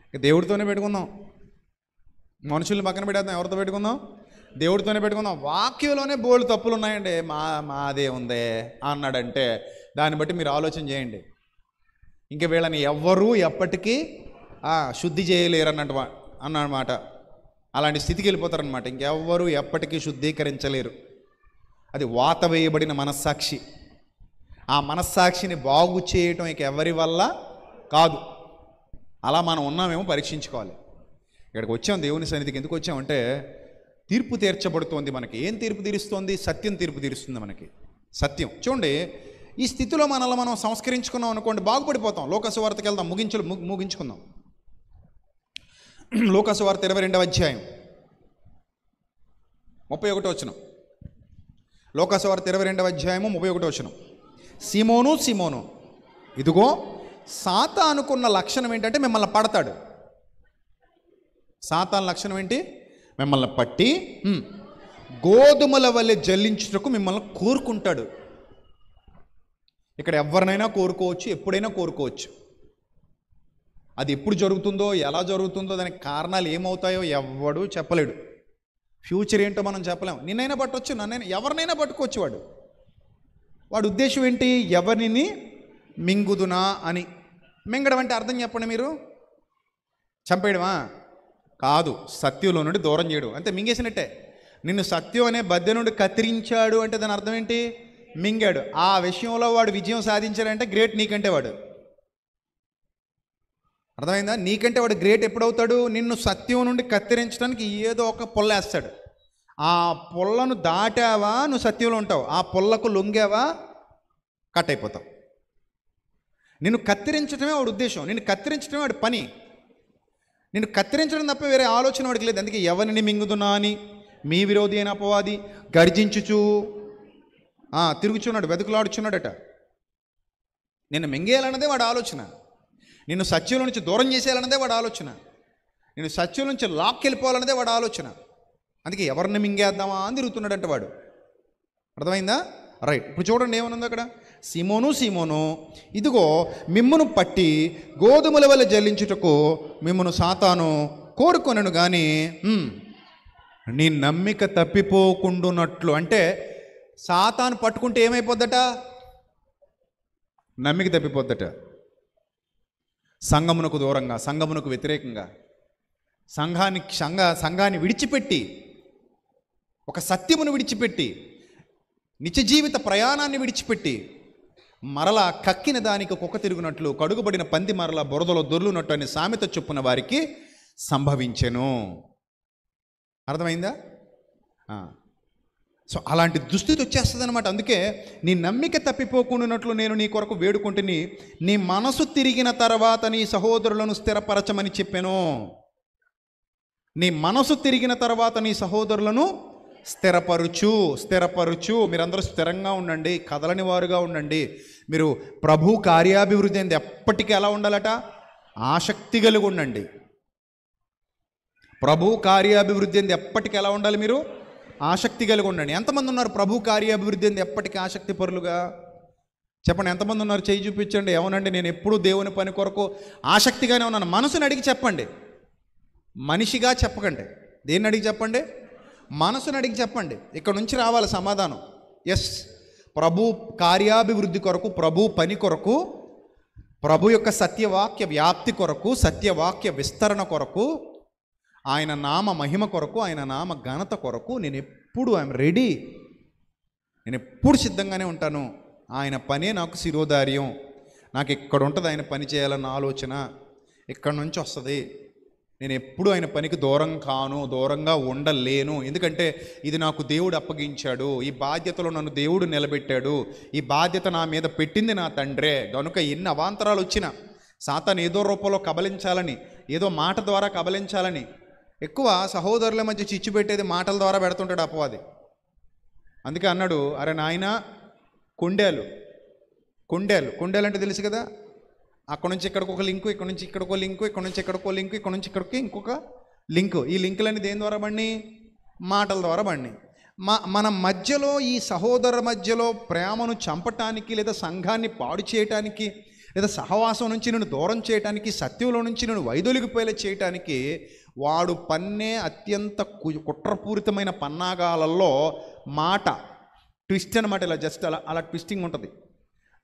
[SPEAKER 2] ఇంకా దేవుడితోనే పెట్టుకుందాం. మనుషుల్ని పక్కన పెట్టేద్దాం, ఎవరితో పెట్టుకుందాం? దేవుడితోనే పెట్టుకుందాం. వాక్యంలోనే బోల్డ్ తప్పులు ఉన్నాయండి, మాదే ఉందే అన్నాడంటే దాన్ని బట్టి మీరు ఆలోచన చేయండి. ఇంకా వీళ్ళని ఎవ్వరూ ఎప్పటికీ శుద్ధి చేయలేరు అన్నమాట. అలాంటి స్థితికి వెళ్ళిపోతారనమాట. ఇంకెవ్వరూ ఎప్పటికీ శుద్ధీకరించలేరు. అది వాత వేయబడిన మనస్సాక్షి. ఆ మనస్సాక్షిని బాగు చేయటం ఇక ఎవరి వల్ల కాదు. అలా మనం ఉన్నామేమో పరీక్షించుకోవాలి. ఇక్కడికి వచ్చాం, దేవుని సన్నిధికి ఎందుకు వచ్చామంటే తీర్పు తీర్చబడుతోంది. మనకి ఏం తీర్పు తీరుస్తోంది? సత్యం తీర్పు తీరుస్తుంది మనకి. సత్యం. చూడండి, ఈ స్థితిలో మనల్ని మనం సంస్కరించుకున్నాం అనుకోండి, బాగుపడిపోతాం. లోకాసు వార్తకి వెళ్దాం, ముగించుకుందాం. లోకాసు వార్త 22వ అధ్యాయం 31వ వచనం. లోకాసు వార్త 22వ అధ్యాయము 31వ వచనం. సీమోను సీమోను, ఇదిగో సాతానుకున్న లక్షణం ఏంటంటే మిమ్మల్ని పడతాడు. సాతాను లక్షణం ఏంటి? మిమ్మల్ని పట్టి గోధుమల వలె జల్లించుటకు మిమ్మల్ని కోరుకుంటాడు. ఇక్కడ ఎవరినైనా కోరుకోవచ్చు, ఎప్పుడైనా కోరుకోవచ్చు. అది ఎప్పుడు జరుగుతుందో, ఎలా జరుగుతుందో, దానికి కారణాలు ఏమవుతాయో ఎవ్వడూ చెప్పలేడు. ఫ్యూచర్ ఏంటో మనం చెప్పలేము. నిన్నైనా పట్టవచ్చు, నన్నైనా, ఎవరినైనా పట్టుకోవచ్చు. వాడు ఉద్దేశం ఏంటి? ఎవరిని మింగుదునా అని. మింగడం అంటే అర్థం చెప్పండి మీరు. చంపేయడమా? కాదు, సత్యంలో నుండి దూరం చేయడం. అంతే, మింగేసినట్టే. నిన్ను సత్యం అనే బద్దె నుండి కత్తిరించాడు అంటే దాని అర్థం ఏంటి? మింగాడు. ఆ విషయంలో వాడు విజయం సాధించాడంటే గ్రేట్ నీకంటే వాడు. అర్థమైందా? నీకంటే వాడు గ్రేట్ ఎప్పుడవుతాడు? నిన్ను సత్యం నుండి కత్తిరించడానికి ఏదో ఒక పొల్ల వేస్తాడు. ఆ పొల్లను దాటావా నువ్వు సత్యంలో ఉంటావు, ఆ పొల్లకు లొంగావా కట్ అయిపోతావు. నిన్ను కత్తిరించడమే వాడి ఉద్దేశం, నిన్ను కత్తిరించడమే వాడి పని. నిన్ను కత్తిరించడం తప్ప వేరే ఆలోచన వాడికి లేదు. అందుకే ఎవరిని మింగుదునా అని మీ విరోధి అయిన అపవాది గర్జించుచు తిరుగుచున్నాడు, వెతుకులాడుచున్నాడట. నిన్ను మింగేయాలన్నదే వాడి ఆలోచన. నిన్ను సత్యంలో నుంచి దూరం చేసేయాలన్నదే వాడి ఆలోచన. నిన్ను సత్యం నుంచి లాక్కెళ్ళిపోవాలన్నదే వాడి ఆలోచన. అందుకే ఎవరిని మింగేద్దామా అని తిరుగుతున్నాడంట వాడు. అర్థమైందా? రైట్. ఇప్పుడు చూడండి ఏమనుంది అక్కడ. సీమోను సీమోను, ఇదిగో మిమ్మును పట్టి గోధుమల వల్ల జల్లించుటకు మిమ్మును సాతాను కోరుకొనను కానీ నీ నమ్మిక తప్పిపోకుండునట్లు. అంటే సాతాను పట్టుకుంటే ఏమైపోద్దట? నమ్మిక తప్పిపోద్దట. సంఘమునకు దూరంగా, సంఘమునకు వ్యతిరేకంగా, సంఘాన్ని విడిచిపెట్టి, ఒక సత్యమును విడిచిపెట్టి, నిత్య జీవిత ప్రయాణాన్ని విడిచిపెట్టి, మరలా కక్కిన దానికి కుక్క తిరుగునట్లు, కడుగుబడిన పంది మరలా బురదలో దొర్లునట్టు అని సామెత చొప్పున వారికి సంభవించెను. అర్థమైందా? సో అలాంటి దుస్థితి వచ్చేస్తుంది అనమాట. అందుకే నీ నమ్మిక తప్పిపోకుండానట్లు నేను నీ కొరకు వేడుకుంటుని, నీ మనసు తిరిగిన తర్వాత నీ సహోదరులను స్థిరపరచమని చెప్పాను. నీ మనసు తిరిగిన తర్వాత నీ సహోదరులను స్థిరపరుచు. మీరందరూ స్థిరంగా ఉండండి, కదలని వారుగా ఉండండి. మీరు ప్రభు కార్యాభివృద్ధి అనేది ఎప్పటికీ ఎలా ఉండాలట? ఆసక్తి కలిగి ఉండండి. ప్రభు కార్యాభివృద్ధి అనేది ఎప్పటికీ ఎలా ఉండాలి? మీరు ఆసక్తి కలిగి ఉండండి. ఎంతమంది ఉన్నారు ప్రభు కార్యాభివృద్ధి అనేది ఎప్పటికీ ఆసక్తి పరులుగా? చెప్పండి, ఎంతమంది ఉన్నారు? చేయి చూపించండి. ఏమనండి, నేను ఎప్పుడూ దేవుని పని కొరకు ఆసక్తిగానే ఉన్నాను. మనసుని అడిగి చెప్పండి, మనిషిగా చెప్పకండి. దేన్ని అడిగి చెప్పండి? మనసుని అడిగి చెప్పండి. ఇక్కడ నుంచి రావాలి సమాధానం. ఎస్, ప్రభు కార్యాభివృద్ధి కొరకు, ప్రభు పని కొరకు, ప్రభు యొక్క సత్యవాక్య వ్యాప్తి కొరకు, సత్యవాక్య విస్తరణ కొరకు, ఆయన నామ మహిమ కొరకు, ఆయన నామ ఘనత కొరకు నేను ఎప్పుడు ఐఎమ్ రెడీ. నేను ఎప్పుడు సిద్ధంగానే ఉంటాను. ఆయన పనే నాకు శిరోధార్యం. నాకు ఇక్కడ ఉంటుంది ఆయన పని చేయాలన్న ఆలోచన ఇక్కడ నుంచి వస్తుంది. నేను ఎప్పుడు ఆయన పనికి దూరం కాను, దూరంగా ఉండలేను. ఎందుకంటే ఇది నాకు దేవుడు అప్పగించాడు. ఈ బాధ్యతలో నన్ను దేవుడు నిలబెట్టాడు. ఈ బాధ్యత నా మీద పెట్టింది నా తండ్రే. కనుక ఎన్ని అవాంతరాలు వచ్చినా, సాతాను ఏదో రూపంలో కబలించాలని, ఏదో మాట ద్వారా కబలించాలని, ఎక్కువ సహోదరుల మధ్య చిచ్చు పెట్టేది మాటల ద్వారా పెడుతుంటాడు అపవాది. అందుకే అన్నాడు, అరే నాయన, కొండేలు అంటే తెలుసు కదా, అక్కడ నుంచి ఇక్కడికి ఒక లింకు, ఇక్కడ నుంచి ఇక్కడికో లింకు, ఇక్కడ నుంచి ఇక్కడికో లింకు, ఇక్కడ నుంచి ఇక్కడికి ఇంకొక లింకు. ఈ లింకులన్నీ దేని ద్వారా బండి? మాటల ద్వారా బండి. మన మధ్యలో, ఈ సహోదరుల మధ్యలో ప్రేమను చంపటానికి, లేదా సంఘాన్ని పాడు చేయటానికి, లేదా సహవాసం నుంచి నేను దూరం చేయటానికి, సత్యంలో నుంచి నేను వైదొలిగిపోయేలా చేయటానికి వాడు పన్నే అత్యంత కుట్రపూరితమైన పన్నాగాలలో మాట ట్విస్ట్ అనమాట. ఇలా జస్ట్ అలా ట్విస్టింగ్ ఉంటుంది.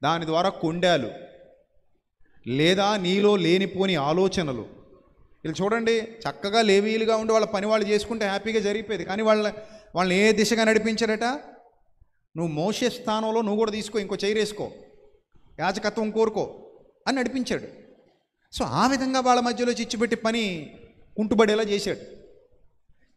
[SPEAKER 2] దాని ద్వారా కొండాలు లేదా నీలో లేనిపోని ఆలోచనలు. వీళ్ళు చూడండి, చక్కగా లేవీలుగా ఉండి వాళ్ళ పని వాళ్ళు చేసుకుంటే హ్యాపీగా జరిగిపోయేది. కానీ వాళ్ళని ఏ దిశగా నడిపించారట? నువ్వు మోసే స్థానంలో నువ్వు కూడా తీసుకో, ఇంకో చైర్ వేసుకో, యాజకత్వం కోరుకో అని నడిపించాడు. సో ఆ విధంగా వాళ్ళ మధ్యలో చిచ్చుపెట్టి పని కుంటుబడేలా చేశాడు.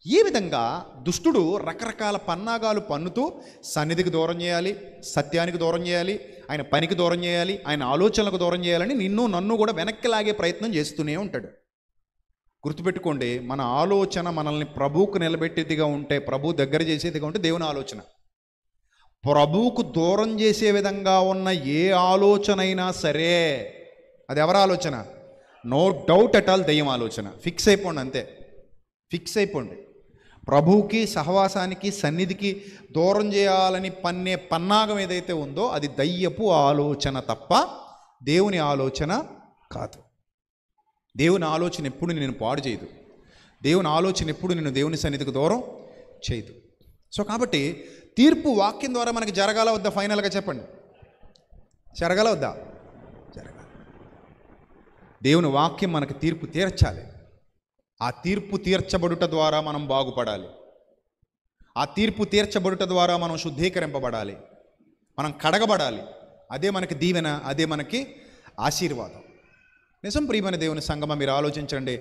[SPEAKER 2] ఈ విధంగా దుష్టుడు రకరకాల పన్నాగాలు పన్నుతూ సన్నిధికి దూరం చేయాలి, సత్యానికి దూరం చేయాలి, ఆయన పనికి దూరం చేయాలి, ఆయన ఆలోచనలకు దూరం చేయాలని నిన్ను నన్ను కూడా వెనక్కి లాగే ప్రయత్నం చేస్తూనే ఉంటాడు. గుర్తుపెట్టుకోండి, మన ఆలోచన మనల్ని ప్రభువుకు నిలబెట్టేదిగా ఉంటే, ప్రభు దగ్గర చేసేదిగా ఉంటే దేవుని ఆలోచన. ప్రభువుకు దూరం చేసే విధంగా ఉన్న ఏ ఆలోచన అయినా సరే అది ఎవరి ఆలోచన? నో డౌట్ అట్ ఆల్ దెయ్యం ఆలోచన. ఫిక్స్ అయిపోండి, అంతే, ఫిక్స్ అయిపోండి. ప్రభువుకి, సహవాసానికి, సన్నిధికి దూరం చేయాలని పన్నే పన్నాగం ఏదైతే ఉందో అది దయ్యపు ఆలోచన తప్ప దేవుని ఆలోచన కాదు. దేవుని ఆలోచన ఎప్పుడు నేను పాడు చేయదు. దేవుని ఆలోచన ఎప్పుడు నేను దేవుని సన్నిధికి దూరం చేయదు. సో కాబట్టి తీర్పు వాక్యం ద్వారా మనకి జరగాల వద్దా? ఫైనల్గా చెప్పండి, జరగాల వద్దా? జరగాలి. దేవుని వాక్యం మనకి తీర్పు తీర్చాలి. ఆ తీర్పు తీర్చబడుట ద్వారా మనం బాగుపడాలి. ఆ తీర్పు తీర్చబడుట ద్వారా మనం శుద్ధీకరింపబడాలి, మనం కడగబడాలి. అదే మనకి దీవెన, అదే మనకి ఆశీర్వాదం. నిజం ప్రియమైన దేవుని సంగమా, మీరు ఆలోచించండి.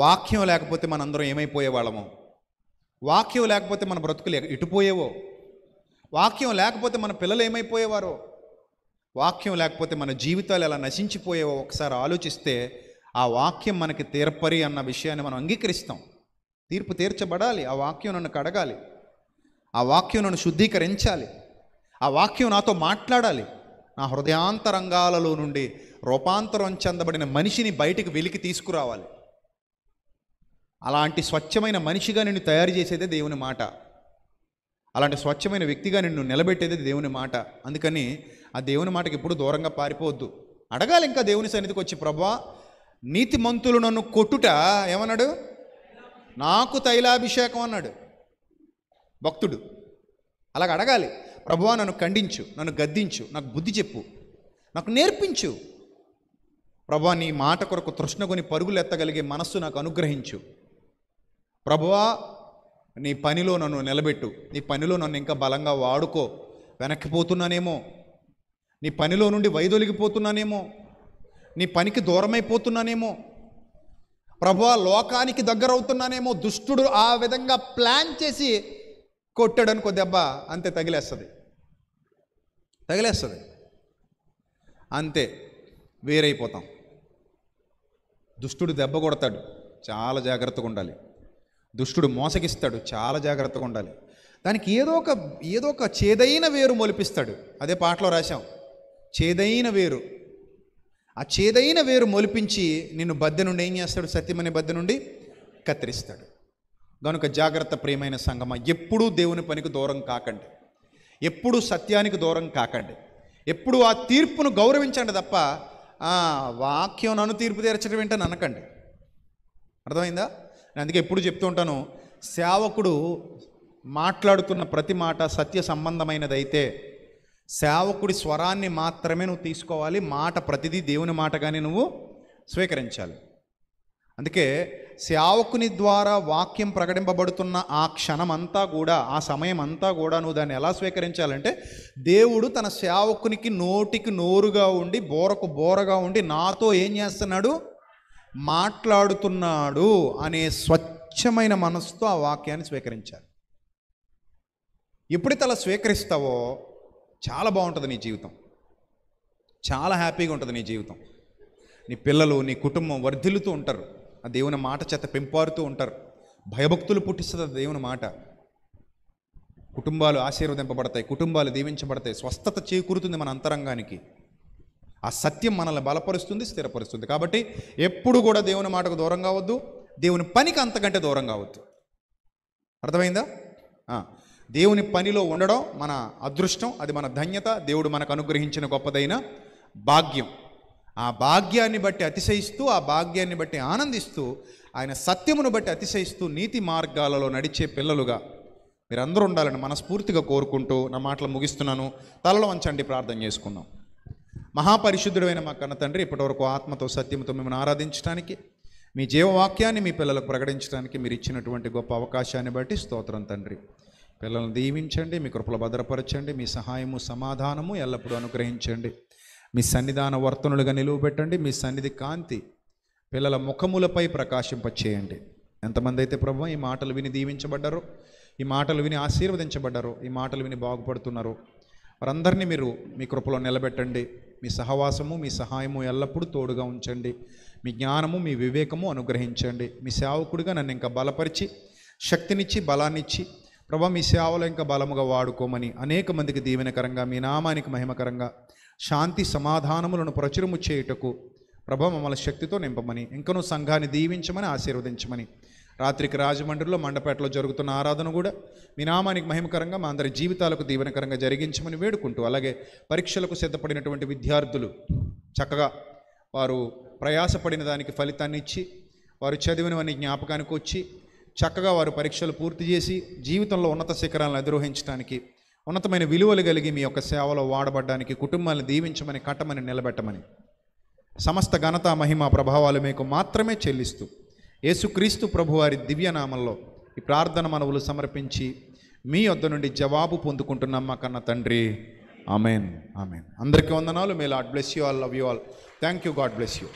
[SPEAKER 2] వాక్యం లేకపోతే మనందరం ఏమైపోయేవాళ్ళమో, వాక్యం లేకపోతే మన బ్రతుకులు ఎటుపోయేవో, వాక్యం లేకపోతే మన పిల్లలు ఏమైపోయేవారో, వాక్యం లేకపోతే మన జీవితాలు ఎలా నశించిపోయేవో ఒకసారి ఆలోచిస్తే ఆ వాక్యం మనకి తీర్పరి అన్న విషయాన్ని మనం అంగీకరిస్తాం. తీర్పు తీర్చబడాలి. ఆ వాక్యం నన్ను కడగాలి, ఆ వాక్యం నన్ను శుద్ధీకరించాలి, ఆ వాక్యం నాతో మాట్లాడాలి. నా హృదయాంతరంగాలలో నుండి రూపాంతరం చెందబడిన మనిషిని బయటికి వెలికి తీసుకురావాలి. అలాంటి స్వచ్ఛమైన మనిషిగా నిన్ను తయారు చేసేదే దేవుని మాట. అలాంటి స్వచ్ఛమైన వ్యక్తిగా నిన్ను నిలబెట్టేదే దేవుని మాట. అందుకని ఆ దేవుని మాటకి ఎప్పుడు దూరంగా పారిపోవద్దు. అడగాలి ఇంకా దేవుని సన్నిధికి వచ్చి, ప్రభువా, నీతిమంతులు నన్ను కొట్టుట ఏమన్నాడు? నాకు తైలాభిషేకం అన్నాడు భక్తుడు. అలాగ అడగాలి, ప్రభువా నన్ను ఖండించు, నన్ను గద్దించు, నాకు బుద్ధి చెప్పు, నాకు నేర్పించు. ప్రభువా నీ మాట కొరకు తృష్ణకొని పరుగులు ఎత్తగలిగే మనస్సు నాకు అనుగ్రహించు. ప్రభువా నీ పనిలో నన్ను నిలబెట్టు, నీ పనిలో నన్ను ఇంకా బలంగా వాడుకో. వెనక్కిపోతున్నానేమో, నీ పనిలో నుండి వైదొలిగిపోతున్నానేమో, నీ పనికి దూరమైపోతున్నానేమో, ప్రభువా లోకానికి దగ్గర అవుతున్నానేమో. దుష్టుడు ఆ విధంగా ప్లాన్ చేసి కొట్టాడనుకో దెబ్బ, అంతే తగిలేస్తుంది. అంతే, వేరైపోతాం. దుష్టుడు దెబ్బ కొడతాడు, చాలా జాగ్రత్తగా ఉండాలి. దుష్టుడు మోసగిస్తాడు, చాలా జాగ్రత్తగా ఉండాలి. దానికి ఏదో ఒక చేదైన వేరు మొలిపిస్తాడు. అదే పాటలో రాశాం, చేదైన వేరు. ఆ చేదైన వేరు మొలిపించి నిన్ను బద్దె నుండి ఏం చేస్తాడు? సత్యమనే బద్దె నుండి కత్తిరిస్తాడు. కనుక జాగ్రత్త ప్రియమైన సంగమా, ఎప్పుడూ దేవుని పనికి దూరం కాకండి, ఎప్పుడూ సత్యానికి దూరం కాకండి, ఎప్పుడు ఆ తీర్పును గౌరవించండి తప్ప వాక్యం నన్ను తీర్పు తీర్చడం ఏంటని అనకండి. అర్థమైందా? నేను అందుకే ఎప్పుడు చెప్తూ ఉంటాను, సేవకుడు మాట్లాడుతున్న ప్రతి మాట సత్య సంబంధమైనదైతే సేవకుడి స్వరాన్ని మాత్రమే నువ్వు తీసుకోవాలి. మాట ప్రతిదీ దేవుని మాటగానే నువ్వు స్వీకరించాలి. అందుకే సేవకుని ద్వారా వాక్యం ప్రకటింపబడుతున్న ఆ క్షణమంతా కూడా, ఆ సమయం అంతా కూడా నువ్వు దాన్ని ఎలా స్వీకరించాలంటే, దేవుడు తన సేవకునికి నోటికి నోరుగా ఉండి, బోరకు బోరగా ఉండి నాతో ఏం చేస్తున్నాడు? మాట్లాడుతున్నాడు అనే స్వచ్ఛమైన మనసుతో ఆ వాక్యాన్ని స్వీకరించాలి. ఎప్పుడైతే అలా స్వీకరిస్తావో చాలా బాగుంటుంది నీ జీవితం, చాలా హ్యాపీగా ఉంటుంది నీ జీవితం. నీ పిల్లలు, నీ కుటుంబం వర్ధిల్లుతూ ఉంటారు, ఆ దేవుని మాట చేత పెంపారుతూ ఉంటారు. భయభక్తులు పుట్టిస్తుంది దేవుని మాట. కుటుంబాలు ఆశీర్వదింపబడతాయి, కుటుంబాలు దీవించబడతాయి, స్వస్థత చేకూరుతుంది మన అంతరంగానికి. ఆ సత్యం మనల్ని బలపరుస్తుంది, స్థిరపరుస్తుంది. కాబట్టి ఎప్పుడు కూడా దేవుని మాటకు దూరం కావద్దు, దేవుని పనికి అంతకంటే దూరం కావద్దు. అర్థమైందా? దేవుని పనిలో ఉండడం మన అదృష్టం, అది మన ధన్యత, దేవుడు మనకు అనుగ్రహించిన గొప్పదైన భాగ్యం. ఆ భాగ్యాన్ని బట్టి అతిశయిస్తూ, ఆ భాగ్యాన్ని బట్టి ఆనందిస్తూ, ఆయన సత్యమును బట్టి అతిశయిస్తూ నీతి మార్గాలలో నడిచే పిల్లలుగా మీరందరూ ఉండాలని మనస్ఫూర్తిగా కోరుకుంటూ నా మాటలు ముగిస్తున్నాను. తలలో వంచండి, ప్రార్థన చేసుకుందాం. మహాపరిశుద్ధుడైన మా కన్న తండ్రి, ఇప్పటివరకు ఆత్మతో సత్యముతో మిమ్మల్ని ఆరాధించడానికి, మీ జీవవాక్యాన్ని మీ పిల్లలకు ప్రకటించడానికి మీరు ఇచ్చినటువంటి గొప్ప అవకాశాన్ని బట్టి స్తోత్రం తండ్రి. పిల్లలను దీవించండి, మీ కృపలో భద్రపరచండి, మీ సహాయము సమాధానము ఎల్లప్పుడూ అనుగ్రహించండి. మీ సన్నిధాన వర్తనులుగా నిలువబెట్టండి. మీ సన్నిధి కాంతి పిల్లల ముఖములపై ప్రకాశింపచేయండి. ఎంతమంది అయితే ప్రభువా ఈ మాటలు విని దీవించబడ్డారో, ఈ మాటలు విని ఆశీర్వదించబడ్డారో, ఈ మాటలు విని బాగుపడుతున్నారో వారందరినీ మీరు మీ కృపలో నిలబెట్టండి. మీ సహవాసము, మీ సహాయము ఎల్లప్పుడూ తోడుగా ఉంచండి. మీ జ్ఞానము, మీ వివేకము అనుగ్రహించండి. మీ సేవకుడిగా నన్ను ఇంకా బలపరిచి, శక్తినిచ్చి, బలాన్నిచ్చి ప్రభా మీ సేవలో ఇంకా బలముగా వాడుకోమని, అనేక మందికి దీవెనకరంగా, మీ నామానికి మహిమకరంగా శాంతి సమాధానములను ప్రచురము చేయుటకు ప్రభా మమ్మల్ని శక్తితో నింపమని, ఇంకనూ సంఘాన్ని దీవించమని, ఆశీర్వదించమని, రాత్రికి రాజమండ్రిలో మండపేటలో జరుగుతున్న ఆరాధన కూడా మీ నామానికి మహిమకరంగా మా అందరి జీవితాలకు దీవెనకరంగా జరిగించమని వేడుకుంటూ, అలాగే పరీక్షలకు సిద్ధపడినటువంటి విద్యార్థులు చక్కగా వారు ప్రయాసపడిన దానికి ఫలితాన్ని ఇచ్చి, వారు చదివినవన్నీ జ్ఞాపకానికి వచ్చి చక్కగా వారు పరీక్షలు పూర్తి చేసి జీవితంలో ఉన్నత శిఖరాలను అధిరోహించడానికి, ఉన్నతమైన విలువలు కలిగి మీ యొక్క సేవలో వాడబడ్డానికి కుటుంబాలను దీవించమని, కట్టమని, నిలబెట్టమని, సమస్త ఘనత మహిమ ప్రభావాలు మీకు మాత్రమే చెల్లిస్తూ యేసుక్రీస్తు ప్రభువారి దివ్యనామంలో ఈ ప్రార్థన మనవులు సమర్పించి మీ వద్ద నుండి జవాబు పొందుకుంటున్నాం మా కన్న తండ్రి. Amen, amen. అందరికీ వందనాలు. May Lord bless you all, love you all. Thank you. God bless you.